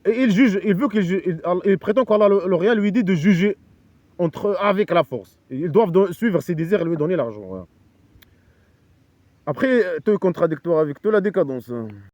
Et il juge, il prétend qu'Allah le rien lui dit de juger entre eux avec la force. Ils doivent suivre ses désirs et lui donner l'argent. Après, tout est contradictoire avec toute la décadence.